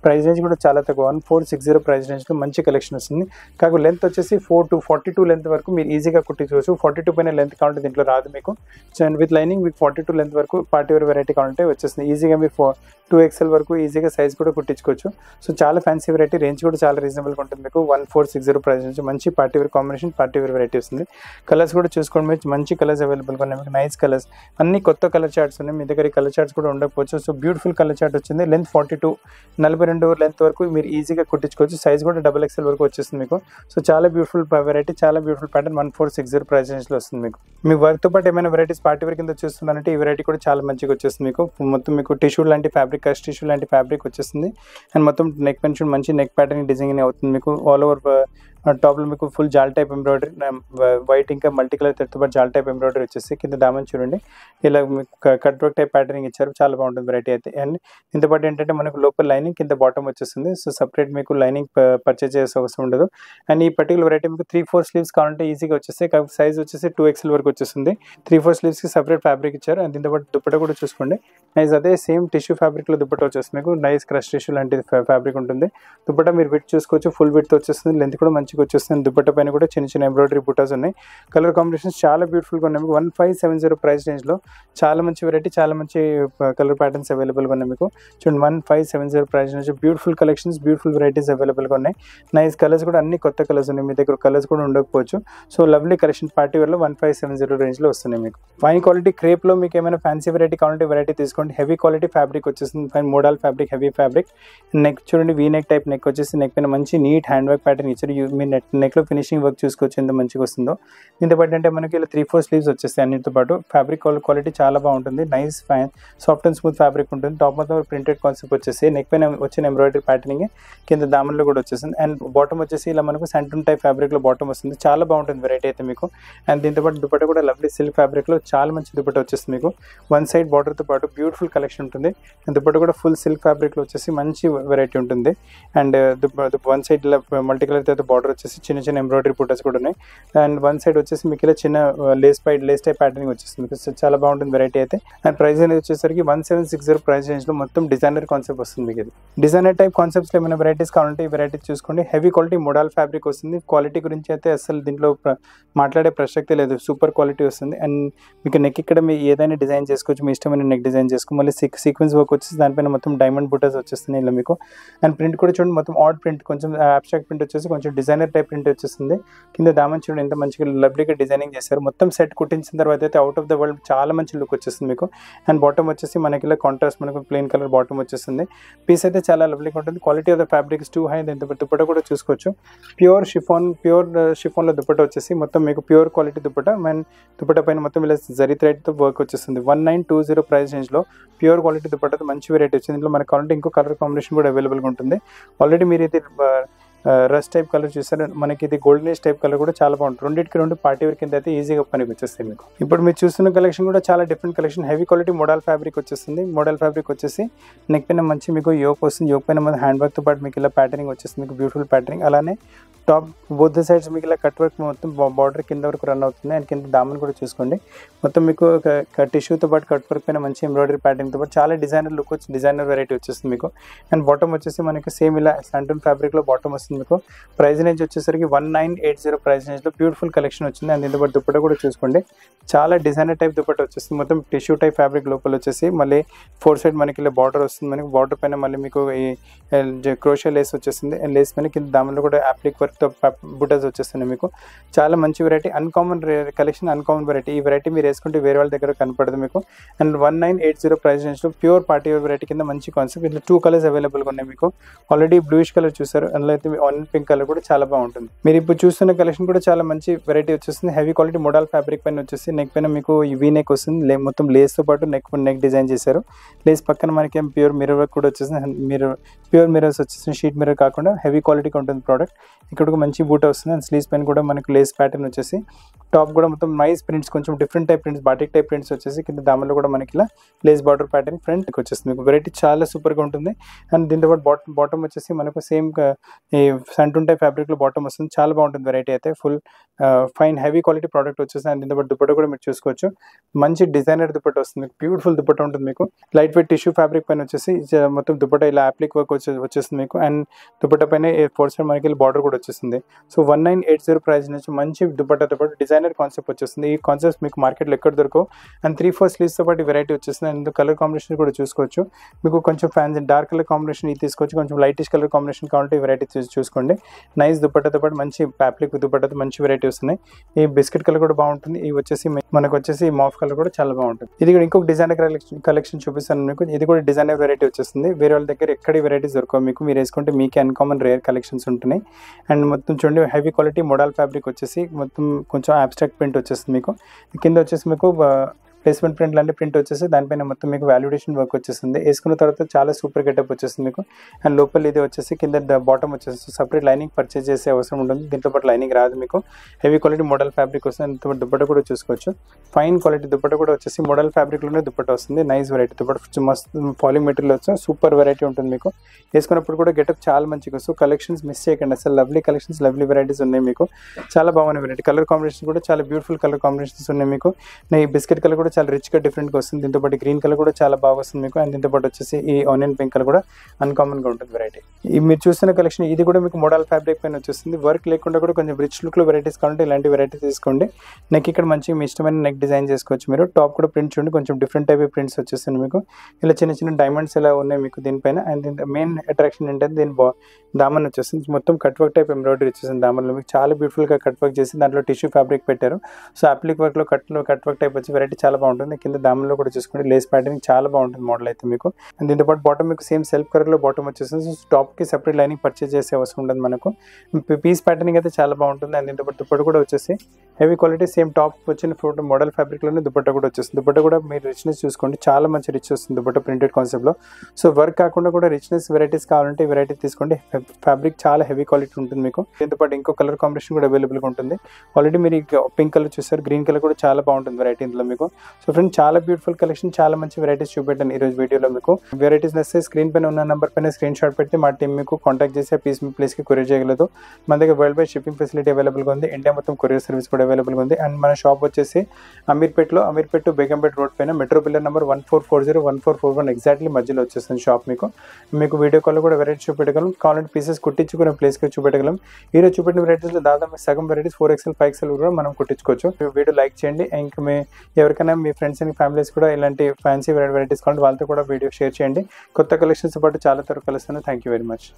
ప్రైస్ రేంజ్ కూడా చాలా తక్కువ, 1460 ప్రైస్ రేంజ్ లో మంచి కలెక్షన్ వస్తుంది. కాకపోతే లెంత్ వచ్చేసి 4 to 42 లెంత్ వరకు మీరు ఈజీగా కుట్టించుకోవచ్చు. 42 పైన లెంత్ కావాలంటే దీంట్లో రాదు మీకు. విత్ లైనింగ్ మీకు 42 లెంత్ వరకు పార్టీ వేర్ వెరైటీ కావాలంటే వచ్చేస్తుంది. ఈజీగా మీరు 2XL వరకు ఈజీగా సైజ్ కూడా కుట్టించుకోవచ్చు. సో చాలా ఫ్యాన్సీ వెరైటీ, రేంజ్ కూడా చాలా రీజనబుల్గా ఉంటుంది మీకు. 1460 ప్రైస్ నుంచి మంచి party wear combination, party wear variety వస్తుంది. కలర్స్ కూడా చూసుకోండి, మీరు మంచి కలర్స్ అవైలబుల్గా ఉన్నాయి మీకు. నైస్ కలర్స్, అన్ని కొత్త కలర్ చార్ట్స్ ఉన్నాయి. మీ దగ్గర కలర్ చార్ట్స్ కూడా ఉండకపోవచ్చు. సో బ్యూటిఫుల్ కలర్ చార్ట్ వచ్చింది. లెంత్ 42 లెంత్ వరకు మీరు ఈజీగా కుట్టించుకోవచ్చు. సైజ్ కూడా XXL వరకు వచ్చేస్తుంది మీకు. సో చాలా బ్యూటిఫుల్ వెరైటీ, చాలా బ్యూటిఫుల్ ప్యాటర్న్. 1460 ప్రైస్ రేంజ్లో వస్తుంది మీకు. మీ వర్క్తో పాటు ఏమైనా వెరైటీస్ పార్టీ వేర్ కింద చూస్తున్నారంటే ఈ వెరైటీ కూడా చాలా మంచిగా వచ్చేస్తుంది మీకు. మొత్తం మీకు టిష్యూ లాంటి ఫ్యాబ్రిక్, కస్ట్ టిష్యూ లాంటి ఫ్యాబ్రిక్ వచ్చేస్తుంది. అండ్ మొత్తం నెక్ పెన్షన్ మంచి నెక్ ప్యాటర్న్ డిజైన్ అవుతుంది మీకు. ఆల్ ఓవర్ టాప్లో మీకు ఫుల్ జాల్ టైప్ ఎంబ్రాయిడరీ, వైట్ ఇంకా మల్టీ కలర్ థ్రెడ్తో పాటు జాల్ టైప్ ఎంబ్రాయిడరీ వచ్చేసి కింద దామన్ చూడండి ఇలా మీకు కట్ వర్క్ టైప్ ప్యాటర్నింగ్ ఇచ్చారు, చాలా బాగుంటుంది వెరైటీ అయితే. అండ్ దీంతో పాటు ఏంటంటే మనకు లోపల లైనింగ్ కింద బాటమ్ వచ్చేస్తుంది. సో సపరేట్ మీకు లైనింగ్ పర్చేజ్ చేసే అవసరం ఉండదు. అండ్ ఈ పర్టికులర్ వెరైటీ మీకు 3-4 స్లీవ్స్ కావాలంటే ఈజీగా వచ్చేస్తాయి. సైజ్ వచ్చేసి 2XL వరకు వచ్చేస్తుంది. 3-4 స్లీవ్స్కి సపరేట్ ఫ్యాబ్రిక్ ఇచ్చారు. అండ్ దీంతో పాటు దుప్పట కూడా చూసుకోండి నైస్, అదే సేమ్ టిష్యూ ఫ్యాబ్రిక్లో దుప్పట వచ్చేస్తుంది మీకు. నైస్ క్రష్ టిష్యూ లాంటిది ఫ్యాబ్రిక్ ఉంటుంది. దుప్పట మీరు విత్ చూసుకోవచ్చు, ఫుల్ విత్ వచ్చేస్తుంది, లెంత్ కూడా మంచిగా వచ్చేస్తుంది. దుప్పట పైన కూడా చిన్న చిన్న ఎంబ్రాయిడరీ బుటాస్ ఉన్నాయి. కలర్ కాంబినేషన్స్ చాలా బ్యూటిఫుల్గా ఉన్నాయి మీకు. 1570 ప్రైస్ రేంజ్లో చాలా మంచి వెరైటీ, చాలా మంచి కలర్ ప్యాటర్న్స్ అవైలబుల్గా ఉన్నాయి మీకు. చూడండి 1570 price range beautiful collections, beautiful varieties అవైలబుల్గా ఉన్నాయి. నైస్ కలర్స్ కూడా అన్ని కొత్త కలర్స్ ఉన్నాయి, మీ దగ్గర కలర్స్ కూడా ఉండకపోవచ్చు. సో లవ్లీ కలెక్షన్ పార్టీ వేర్లో 1570 రేంజ్లో వస్తున్నాయి మీకు. ఫైన్ క్వాలిటీ క్రేప్లో మీకు ఏమైనా ఫ్యాన్సీ వెరైటీ కావాలంటే వెరైటీ తీసుకోండి. హెవీ క్వాలిటీ ఫ్యాబ్రిక్ వచ్చేస్తుంది, fine model fabric, heavy fabric. Neck చూడండి వీ నెక్ టైప్ నెక్ వచ్చేసి నెక్ పైన మంచి నీట్ హ్యాండ్ వర్క్ ప్యాటర్న్ ఇచ్చారు. మీ నెక్లో ఫినిషింగ్ వర్క్ చూసుకోవచ్చు ఎంత మంచిగా వస్తుందో. దీంతో పాటు అంటే మనకి ఇలా 3-4 స్లీవ్స్ వచ్చేస్తాయి అన్నిటితో పాటు. ఫ్యాబ్రిక్ క్వాలిటీ చాలా బాగుంటుంది, nice fine soft and smooth fabric ఉంటుంది. టాప్ మొత్తం ప్రింటెడ్ కాన్సెప్ట్ వచ్చేసి నెక్ పైన వచ్చిన ఎంబ్రాయిడరీ ప్యాటర్నింగ్ కింద దామన్లో కూడా వచ్చేసింది. అండ్ బాటమ్ వచ్చేసి ఇలా మనకు సెంటూన్ టైప్ ఫ్యాబ్రిక్లో బాటమ్ వస్తుంది, చాలా బాగుంటుంది వెరైటీ అయితే మీకు. అండ్ దీంతో పాటు దుపట్ట కూడా లవ్లీ సిల్క్ ఫ్యాబ్రిక్లో చాలా మంచి దుపట్ట వచ్చేస్తుంది మీకు. వన్ సైడ్ బార్డర్తో పాటు బ్యూటిఫుల్ కలెక్షన్ ఉంటుంది. అండ్ దుపట్ట కూడా ఫుల్ సిల్క్ ఫ్యాబ్రిక్లో వచ్చేసి మంచి వెరైటీ ఉంటుంది. అండ్ వన్ సైడ్ ఇలా మల్టీ కలర్ అయితే బార్డర్ వచ్చేసి చిన్న చిన్న ఎంబ్రాయిడరీ బుటాస్ కూడా ఉన్నాయి. అండ్ వన్ సైడ్ వచ్చేసి మీకు ఇలా చిన్న లేస్ టైప్ ప్యాటర్నింగ్ వచ్చేస్తుంది మీకు. చాలా బాగుంటుంది వెరైటీ అయితే. అండ్ ప్రైస్ అనేది వచ్చేసరికి 1760 ప్రైస్ రేంజ్లో మొత్తం డిజైనర్ కాన్సెప్ట్ వస్తుంది మీకు. ఇది డిజైనర్ టైప్ కాన్సెప్ట్స్లో ఏమైనా వెరైటీస్ కావాలంటే ఈ వెరైటీ చూసుకోండి. హెవీ క్వాలిటీ మోడల్ ఫ్యాబ్రిక్ వస్తుంది. క్వాలిటీ గురించి అయితే అసలు దీంట్లో మాట్లాడే ప్రసక్తే లేదు, సూపర్ క్వాలిటీ వస్తుంది. అండ్ మీకు నెక్ ఇక్కడ మీ ఏదైనా డిజైన్ చేసుకోవచ్చు, మీ ఇష్టమైన నెక్ డిజైన్ చేసుకో. మళ్ళీ సీక్వెన్స్ వర్క్ వచ్చేసి దానిపైన మొత్తం డైమండ్ బుటాస్ వచ్చేస్తున్నాయి ఇలా మీకు. అండ్ ప్రింట్ కూడా చూడండి మొత్తం ఆడ్ ప్రింట్, కొంచెం అబ్స్ట్రాక్ట్ ప్రింట్ వచ్చేసి కొంచెం డిజైనర్ టైప్ ప్రింట్ వచ్చేస్తుంది. కింద దామన్ చూడండి ఎంత మంచిగా లవ్లీగా డిజైనింగ్ చేశారు. మొత్తం సెట్ కుట్టించిన తర్వాత అయితే అవుట్ ఆఫ్ ద వరల్డ్ చాలా మంచి లుక్ వచ్చేస్తుంది మీకు. అండ్ బాటమ్ వచ్చేసి మనకి ఇలా కాంట్రాస్ట్ మనకు ప్లెయిన్ కలర్ బాటమ్ వచ్చేస్తుంది. పీస్ అయితే చాలా లవ్లీగా ఉంటుంది. Quality of the fabric is two high. Dupatta కూడా చూసుకోవచ్చు, ప్యూర్ షిఫాన్లో దుపట్ట వచ్చేసి మొత్తం మీకు pure quality dupatta. And dupatta పైన మొత్తం ఇలా జరీ థ్రెడ్తో వర్క్ వచ్చేస్తుంది. 1920 ప్రైస్ రేంజ్లో ప్యూర్ క్వాలిటీ దుపట్టతో మంచి వెరైటీ వచ్చింది. ఇందులో మనకు కావాలంటే ఇంకో కలర్ కాంబినేషన్ కూడా అవైలబుల్గా ఉంటుంది. ఆల్రెడీ మీరు ఇది రస్ట్ టైప్ కలర్ చూస్తారు, మనకి ఇది గోల్డెనిష్ టైప్ కలర్ కూడా చాలా బాగుంటుంది. రెండింటికి రెండు పార్టీ వేర్ కింద అయితే ఈజీగా పనికి వచ్చేస్తాయి మీకు. ఇప్పుడు మీరు చూస్తున్న కలెక్షన్ కూడా చాలా different collection. Heavy quality model fabric వచ్చేస్తుంది. మోడల్ ఫ్యాబ్రిక్ వచ్చేసి నెక్ పైన మంచి మీకు యోక్ వస్తుంది. యోక్ పైన మన హ్యాండ్ వర్క్తో పాటు మీకు ఇలా ప్యాటర్నింగ్ వచ్చేస్తుంది మీకు, బ్యూటిఫుల్ ప్యాటర్నింగ్. అలానే టాప్ బోత్ సైడ్స్ మీకు ఇలా కట్ వర్క్ మొత్తం బార్డర్ కింద వరకు రన్ అవుతుంది. అండ్ కింద దామన్ కూడా చూసుకోండి మొత్తం మీకు టిష్యూతో పాటు కట్ వర్క్ పైన మంచి ఎంబ్రాయిడరీ ప్యాటర్న్తో పాటు చాలా డిజైనర్ లుక్ వచ్చి డిజైనర్ వెరైటీ వచ్చేస్తుంది మీకు. అండ్ బాటమ్ వచ్చేసి మనకి సేమ్ ఇలా శాంటూన్ ఫ్యాబ్రిక్లో బాటమ్ వస్తుంది మీకు. ప్రైస్ రేంజ్ వచ్చేసరికి 1980 ప్రైస్ రేంజ్లో బ్యూటిఫుల్ కలెక్షన్ వచ్చింది. అండ్ దీంతో పాటు దుపట్ట కూడా చూసుకోండి, చాలా డిజైనర్ టైప్ దుపట్ట వచ్చేస్తుంది. మొత్తం టిష్యూ టైప్ ఫ్యాబ్రిక్ లోపల వచ్చేసి మళ్ళీ 4 సైడ్ మనకి ఇలా బార్డర్ వస్తుంది. మనకి బార్డర్ పైన మళ్ళీ మీకు ఈ క్రోషియా లేస్ వచ్చేస్తుంది. అండ్ లేస్ పైన కింద దామన్లో కూడా అప్లిక్ వర్క్ బుటాస్ వచ్చేస్తున్నాయి మీకు. చాలా మంచి variety, uncommon collection, uncommon variety. ఈ వెరైటీ మీరు వేసుకుంటే వేరే వాళ్ళ దగ్గర కనపడదు మీకు. అండ్ 1980 ప్రైస్ రేంజ్లో ప్యూర్ పార్టీ వేర్ వెరైటీ కింద మంచి కాన్సెప్ట్. ఇందులో 2 కలర్స్ అవైలబుల్గా ఉన్నాయి మీకు. ఆల్రెడీ బ్లూయిష్ కలర్ చూసారు, అందులో అయితే ఆనియన్ పింక్ కలర్ కూడా చాలా బాగుంటుంది. మీరు ఇప్పుడు చూస్తున్న కలెక్షన్ కూడా చాలా మంచి వెరైటీ వచ్చేస్తుంది. హెవీ క్వాలిటీ మోడల్ ఫ్యాబ్రిక్ పైన వచ్చేసి నెక్ పైన మీకు వీ నెక్ వస్తుంది. మొత్తం లేస్తో పాటు నెక్ డిజైన్ చేశారు. లేస్ పక్కన మనకి ప్యూర్ మిర్రర్ వర్క్ కూడా వచ్చేసింది. ప్యూర్ మిర్రర్స్ వచ్చేసింది, షీట్ మిర్రర్ కాకుండా హెవీ క్వాలిటీగా ఉంటుంది ప్రోడక్ట్. ఇక్కడ ఒక మంచి బూట వస్తుంది. అండ్ స్లీవ్స్ పైన కూడా మనకు లేస్ ప్యాటర్న్ వచ్చేసి టాప్ కూడా మొత్తం నైస్ ప్రింట్స్, కొంచెం different type prints, batik type prints వచ్చేసి కింద దామన్లో కూడా మనకి ఇలా లేస్ బార్డర్ ప్యాటర్న్ ఫ్రంట్ వచ్చేస్తుంది మీకు. వెరైటీ చాలా సూపర్గా ఉంటుంది. అండ్ దీంతో పాటు బాటమ్ వచ్చేసి మనకు సేమ్ ఈ శాంటూన్ టైప్ ఫ్యాబ్రిక్లో బాటమ్ వస్తుంది. చాలా బాగుంటుంది వెరైటీ అయితే. Full fine heavy quality product వచ్చేసి. అండ్ దీంతో పాటు దుపట్ట కూడా మీరు చూసుకోవచ్చు, మంచి డిజైనర్ దుపట్ట వస్తుంది. బ్యూటిఫుల్ దుపట్ట ఉంటుంది మీకు. లైట్ వెయిట్ టిష్యూ ఫ్యాబ్రిక్ పైన వచ్చేసి మొత్తం దుపట్ట ఇలా అప్లిక్ వర్క్ వచ్చేస్తుంది మీకు. అండ్ దుపట్ట పైన 4 సైడ్ మనకి బార్డర్ కూడా వచ్చేస్తుంది. సో 1980 ప్రైస్ నుంచి మంచి దుపట్టతో పాటు డిజైనర్ కాన్సెప్ట్ వచ్చేస్తుంది. ఈ కాన్సెప్ట్స్ మీకు మార్కెట్లో ఎక్కడ దొరకవు. అండ్ 3-4 స్లీవ్స్తో పాటు వెరైటీ వచ్చేస్తుంది. అండ్ కలర్ కాంబినేషన్ కూడా చూసుకోవచ్చు మీకు. కొంచెం ఫ్యాన్సీ డార్క్ కలర్ కాంబినేషన్ ఇది తీసుకోవచ్చు, కొంచెం లైటిష్ కలర్ కాంబినేషన్ కావాలంటే ఈ వెరైటీ చూసుకోండి. నైస్ దుపట్టతో పాటు మంచి అప్లిక్ దుపట్టతో మంచి వెరైటీ వస్తున్నాయి. ఈ బిస్కెట్ కలర్ కూడా బాగుంటుంది. ఇవి వచ్చేసి మనకు వచ్చేసి మాఫ్ కలర్ కూడా చాలా బాగుంటుంది. ఇది కూడా ఇంకొక డిజైనర్ కలెక్షన్ చూపిస్తాను మీకు. ఇది కూడా డిజైనర్ వెరైటీ వచ్చేస్తుంది. వేరే వాళ్ళ దగ్గర ఎక్కడ వెరైటీస్ దొరకవు మీకు. మీరు వేసుకుంటే మీకే అన్కామన్ రేర్ కలెక్షన్స్ ఉంటున్నాయి. అండ్ మొత్తం చూడండి హెవీ క్వాలిటీ మోడల్ ఫ్యాబ్రిక్ వచ్చేసి మొత్తం కొంచెం అబ్స్ట్రాక్ట్ ప్రింట్ వచ్చేస్తుంది మీకు. కింద వచ్చేసి మీకు ప్లేస్మెంట్ ప్రింట్ లాంటి ప్రింట్ వచ్చేసి దానిపైన మొత్తం మీకు వాల్యుడేషన్ వర్క్ వచ్చేస్తుంది. వేసుకున్న తర్వాత చాలా సూపర్ గెటప్ వచ్చేస్తుంది మీకు. అండ్ లోపల ఇది వచ్చేసి కింద బాటమ్ వచ్చేసి సపరేట్ లైనింగ్ పర్చేజ్ చేసే అవసరం ఉంటుంది. దీంతో పాటు లైనింగ్ రాదు మీకు. హెవీ క్వాలిటీ మోడల్ ఫ్యాబ్రిక్ వస్తుంది. దీంతో పాటు దుపట్టా కూడా చూసుకోవచ్చు. ఫైన్ క్వాలిటీ దుపట్టా కూడా వచ్చేసి మోడల్ ఫ్యాబ్రిక్లోనే దుపట్టా వస్తుంది. నైస్ వెరైటీ దుపట్టా మస్తు ఫాలింగ్ మెటీరియల్ వచ్చి సూపర్ వెరైటీ ఉంటుంది మీకు. వేసుకున్నప్పుడు కూడా గెటప్ చాలా మంచిగా వస్తుంది. కలెక్షన్స్ మిస్ చేయకండి అసలు. లవ్లీ కలెక్షన్స్, లవ్లీ వెరైటీస్ ఉన్నాయి మీకు. చాలా బాగున్నాయి వెరైటీ. కలర్ కాంబినేషన్ కూడా చాలా బ్యూటిఫుల్ కలర్ కాంబినేషన్స్ ఉన్నాయి మీకు. ఈ బిస్కెట్ కలర్ కూడా చాలా రిచ్గా డిఫరెంట్గా వస్తుంది. దీంతో పాటు గ్రీన్ కలర్ కూడా చాలా బాగా వస్తుంది మీకు. అండ్ దీంతో పాటు వచ్చేసి ఈ ఆనియన్ పింక్ కలర్ కూడా అన్కామన్గా ఉంటుంది వెరైటీ. ఈ మీరు చూస్తున్న కలెక్షన్ ఇది కూడా మీకు మోడల్ ఫ్యాబ్రిక్ పైన వచ్చేస్తుంది. వర్క్ లేకుండా కూడా కొంచెం రిచ్ లుక్లో వెరైటీస్ కావాలంటే ఇలాంటి వెరైటీ తీసుకోండి. నెక్ ఇక్కడ మంచి మీ ఇష్టమైన నెక్ డిజైన్ చేసుకోవచ్చు మీరు. టాప్ కూడా ప్రింట్ చూడండి, కొంచెం డిఫరెంట్ టైప్ ప్రింట్స్ వచ్చేస్తుంది మీకు. ఇలా చిన్న చిన్న డైమండ్స్ ఇలా ఉన్నాయి మీకు దీనిపైన. అండ్ దీని మెయిన్ అట్రాక్షన్ ఏంటంటే దీని దామన్ వచ్చేస్తుంది. మొత్తం కట్ వర్క్ టైప్ ఎంబ్రాయిడరీ వచ్చేసింది దామన్లో మీకు. చాలా బ్యూటిఫుల్గా కట్ వర్క్ చేసి దాంట్లో టిష్యూ ఫ్యాబ్రిక్ పెట్టారు. సో అప్లిక్ వర్క్లో కట్ వర్క్ టైప్ వచ్చి వెరైటీ చాలా బాగుంటుంది. కింద దామన్లో కూడా చూసుకోండి లేస్ ప్యాటర్నింగ్ చాలా బాగుంటుంది మోడల్ అయితే మీకు. అండ్ దీంతో పాటు బాటమ్ మీకు సేమ్ సెల్ఫ్ కలర్లో బాటమ్ వచ్చేస్తుంది. సో టాప్కి సెపరేట్ లైనింగ్ పర్చేజ్ చేసే అవసరం ఉండదు మనకు. పీస్ ప్యాటర్నింగ్ అయితే చాలా బాగుంటుంది. అండ్ దీంతో పాటు దుపట్టా కూడా వచ్చేసి హెవీ క్వాలిటీ సేమ్ టాప్ వచ్చిన ఫోటో మోడల్ ఫ్యాబ్రిక్లోనే దుపట్టా కూడా వచ్చేస్తుంది. దుపట్టా కూడా మీరు రిచ్నెస్ చూసుకోండి, చాలా మంచి రిచ్ వస్తుంది దుపట్టా ప్రింటెడ్ కాన్సెప్ట్లో. సో వర్క్ కాకుండా కూడా రిచ్నెస్ వెరైటీస్ కావాలంటే ఈ వెరైటీ తీసుకోండి. ఫ్యాబ్రిక్ చాలా హెవీ క్వాలిటీ ఉంటుంది మీకు. దీంతో పాటు ఇంకో కలర్ కాంబినేషన్ కూడా అవైలబుల్గా ఉంటుంది. ఆల్రెడీ మీరు పింక్ కలర్ చూస్తారు, గ్రీన్ కలర్ కూడా చాలా బాగుంటుంది వెరైటీ ఇందులో మీకు. సో ఫ్రెండ్స్ చాలా బ్యూటిఫుల్ కలెక్షన్, చాలా మంచి వెరైటీస్ చూపెట్టాను ఈ రోజు వీడియోలో మీకు. వెరైటీస్ నచ్చితే స్క్రీన్ పైన ఉన్న నెంబర్ పైన స్క్రీన్ షాట్ పెట్టి మా టీం మీకు కాంటాక్ట్ చేసి ఆ పీస్ మీ ప్లేస్కి కొరియర్ చేయగలదు. మన దగ్గర వరల్డ్ వైడ్ షిప్పింగ్ ఫెసిలిటీ అవైలబుల్గా ఉంది. ఇండియా మొత్తం కొరియర్ సర్వీస్ కూడా అవైలబుల్గా ఉంది. అండ్ మన షాప్ వచ్చేసి అమీర్పేట్ టు బేగంపేట్ రోడ్ పైన మెట్రో పిల్లర్ నెంబర్ 1440 1441 ఎగ్జాక్ట్లీ మధ్యలో వచ్చేస్తుంది షాప్ మీకు. వీడియో కాల్ కూడా వెరైటీ చూపెట్టగలం. కావాలంటే పీసెస్ కుట్టించుకునే ప్లేస్కి చూపెట్టగలం. ఈరోజు చూపెట్టిన వెరైటీస్లో దాదాపు సగం వెరైటీస్ 4XL 5XL కూడా మనం కుట్టించుకోవచ్చు. వీడియో లైక్ చేయండి. ఇంకా ఎవరికైనా మీ ఫ్రెండ్స్ అండ్ ఫ్యామిలీస్ కూడా ఇలాంటి ఫ్యాన్సీ వెరైటీస్ కావాలంటే వాళ్ళతో కూడా వీడియో షేర్ చేయండి. కొత్త కలెక్షన్స్ పాటు చాలా త్వరగా కలుస్తాను. Thank you very much.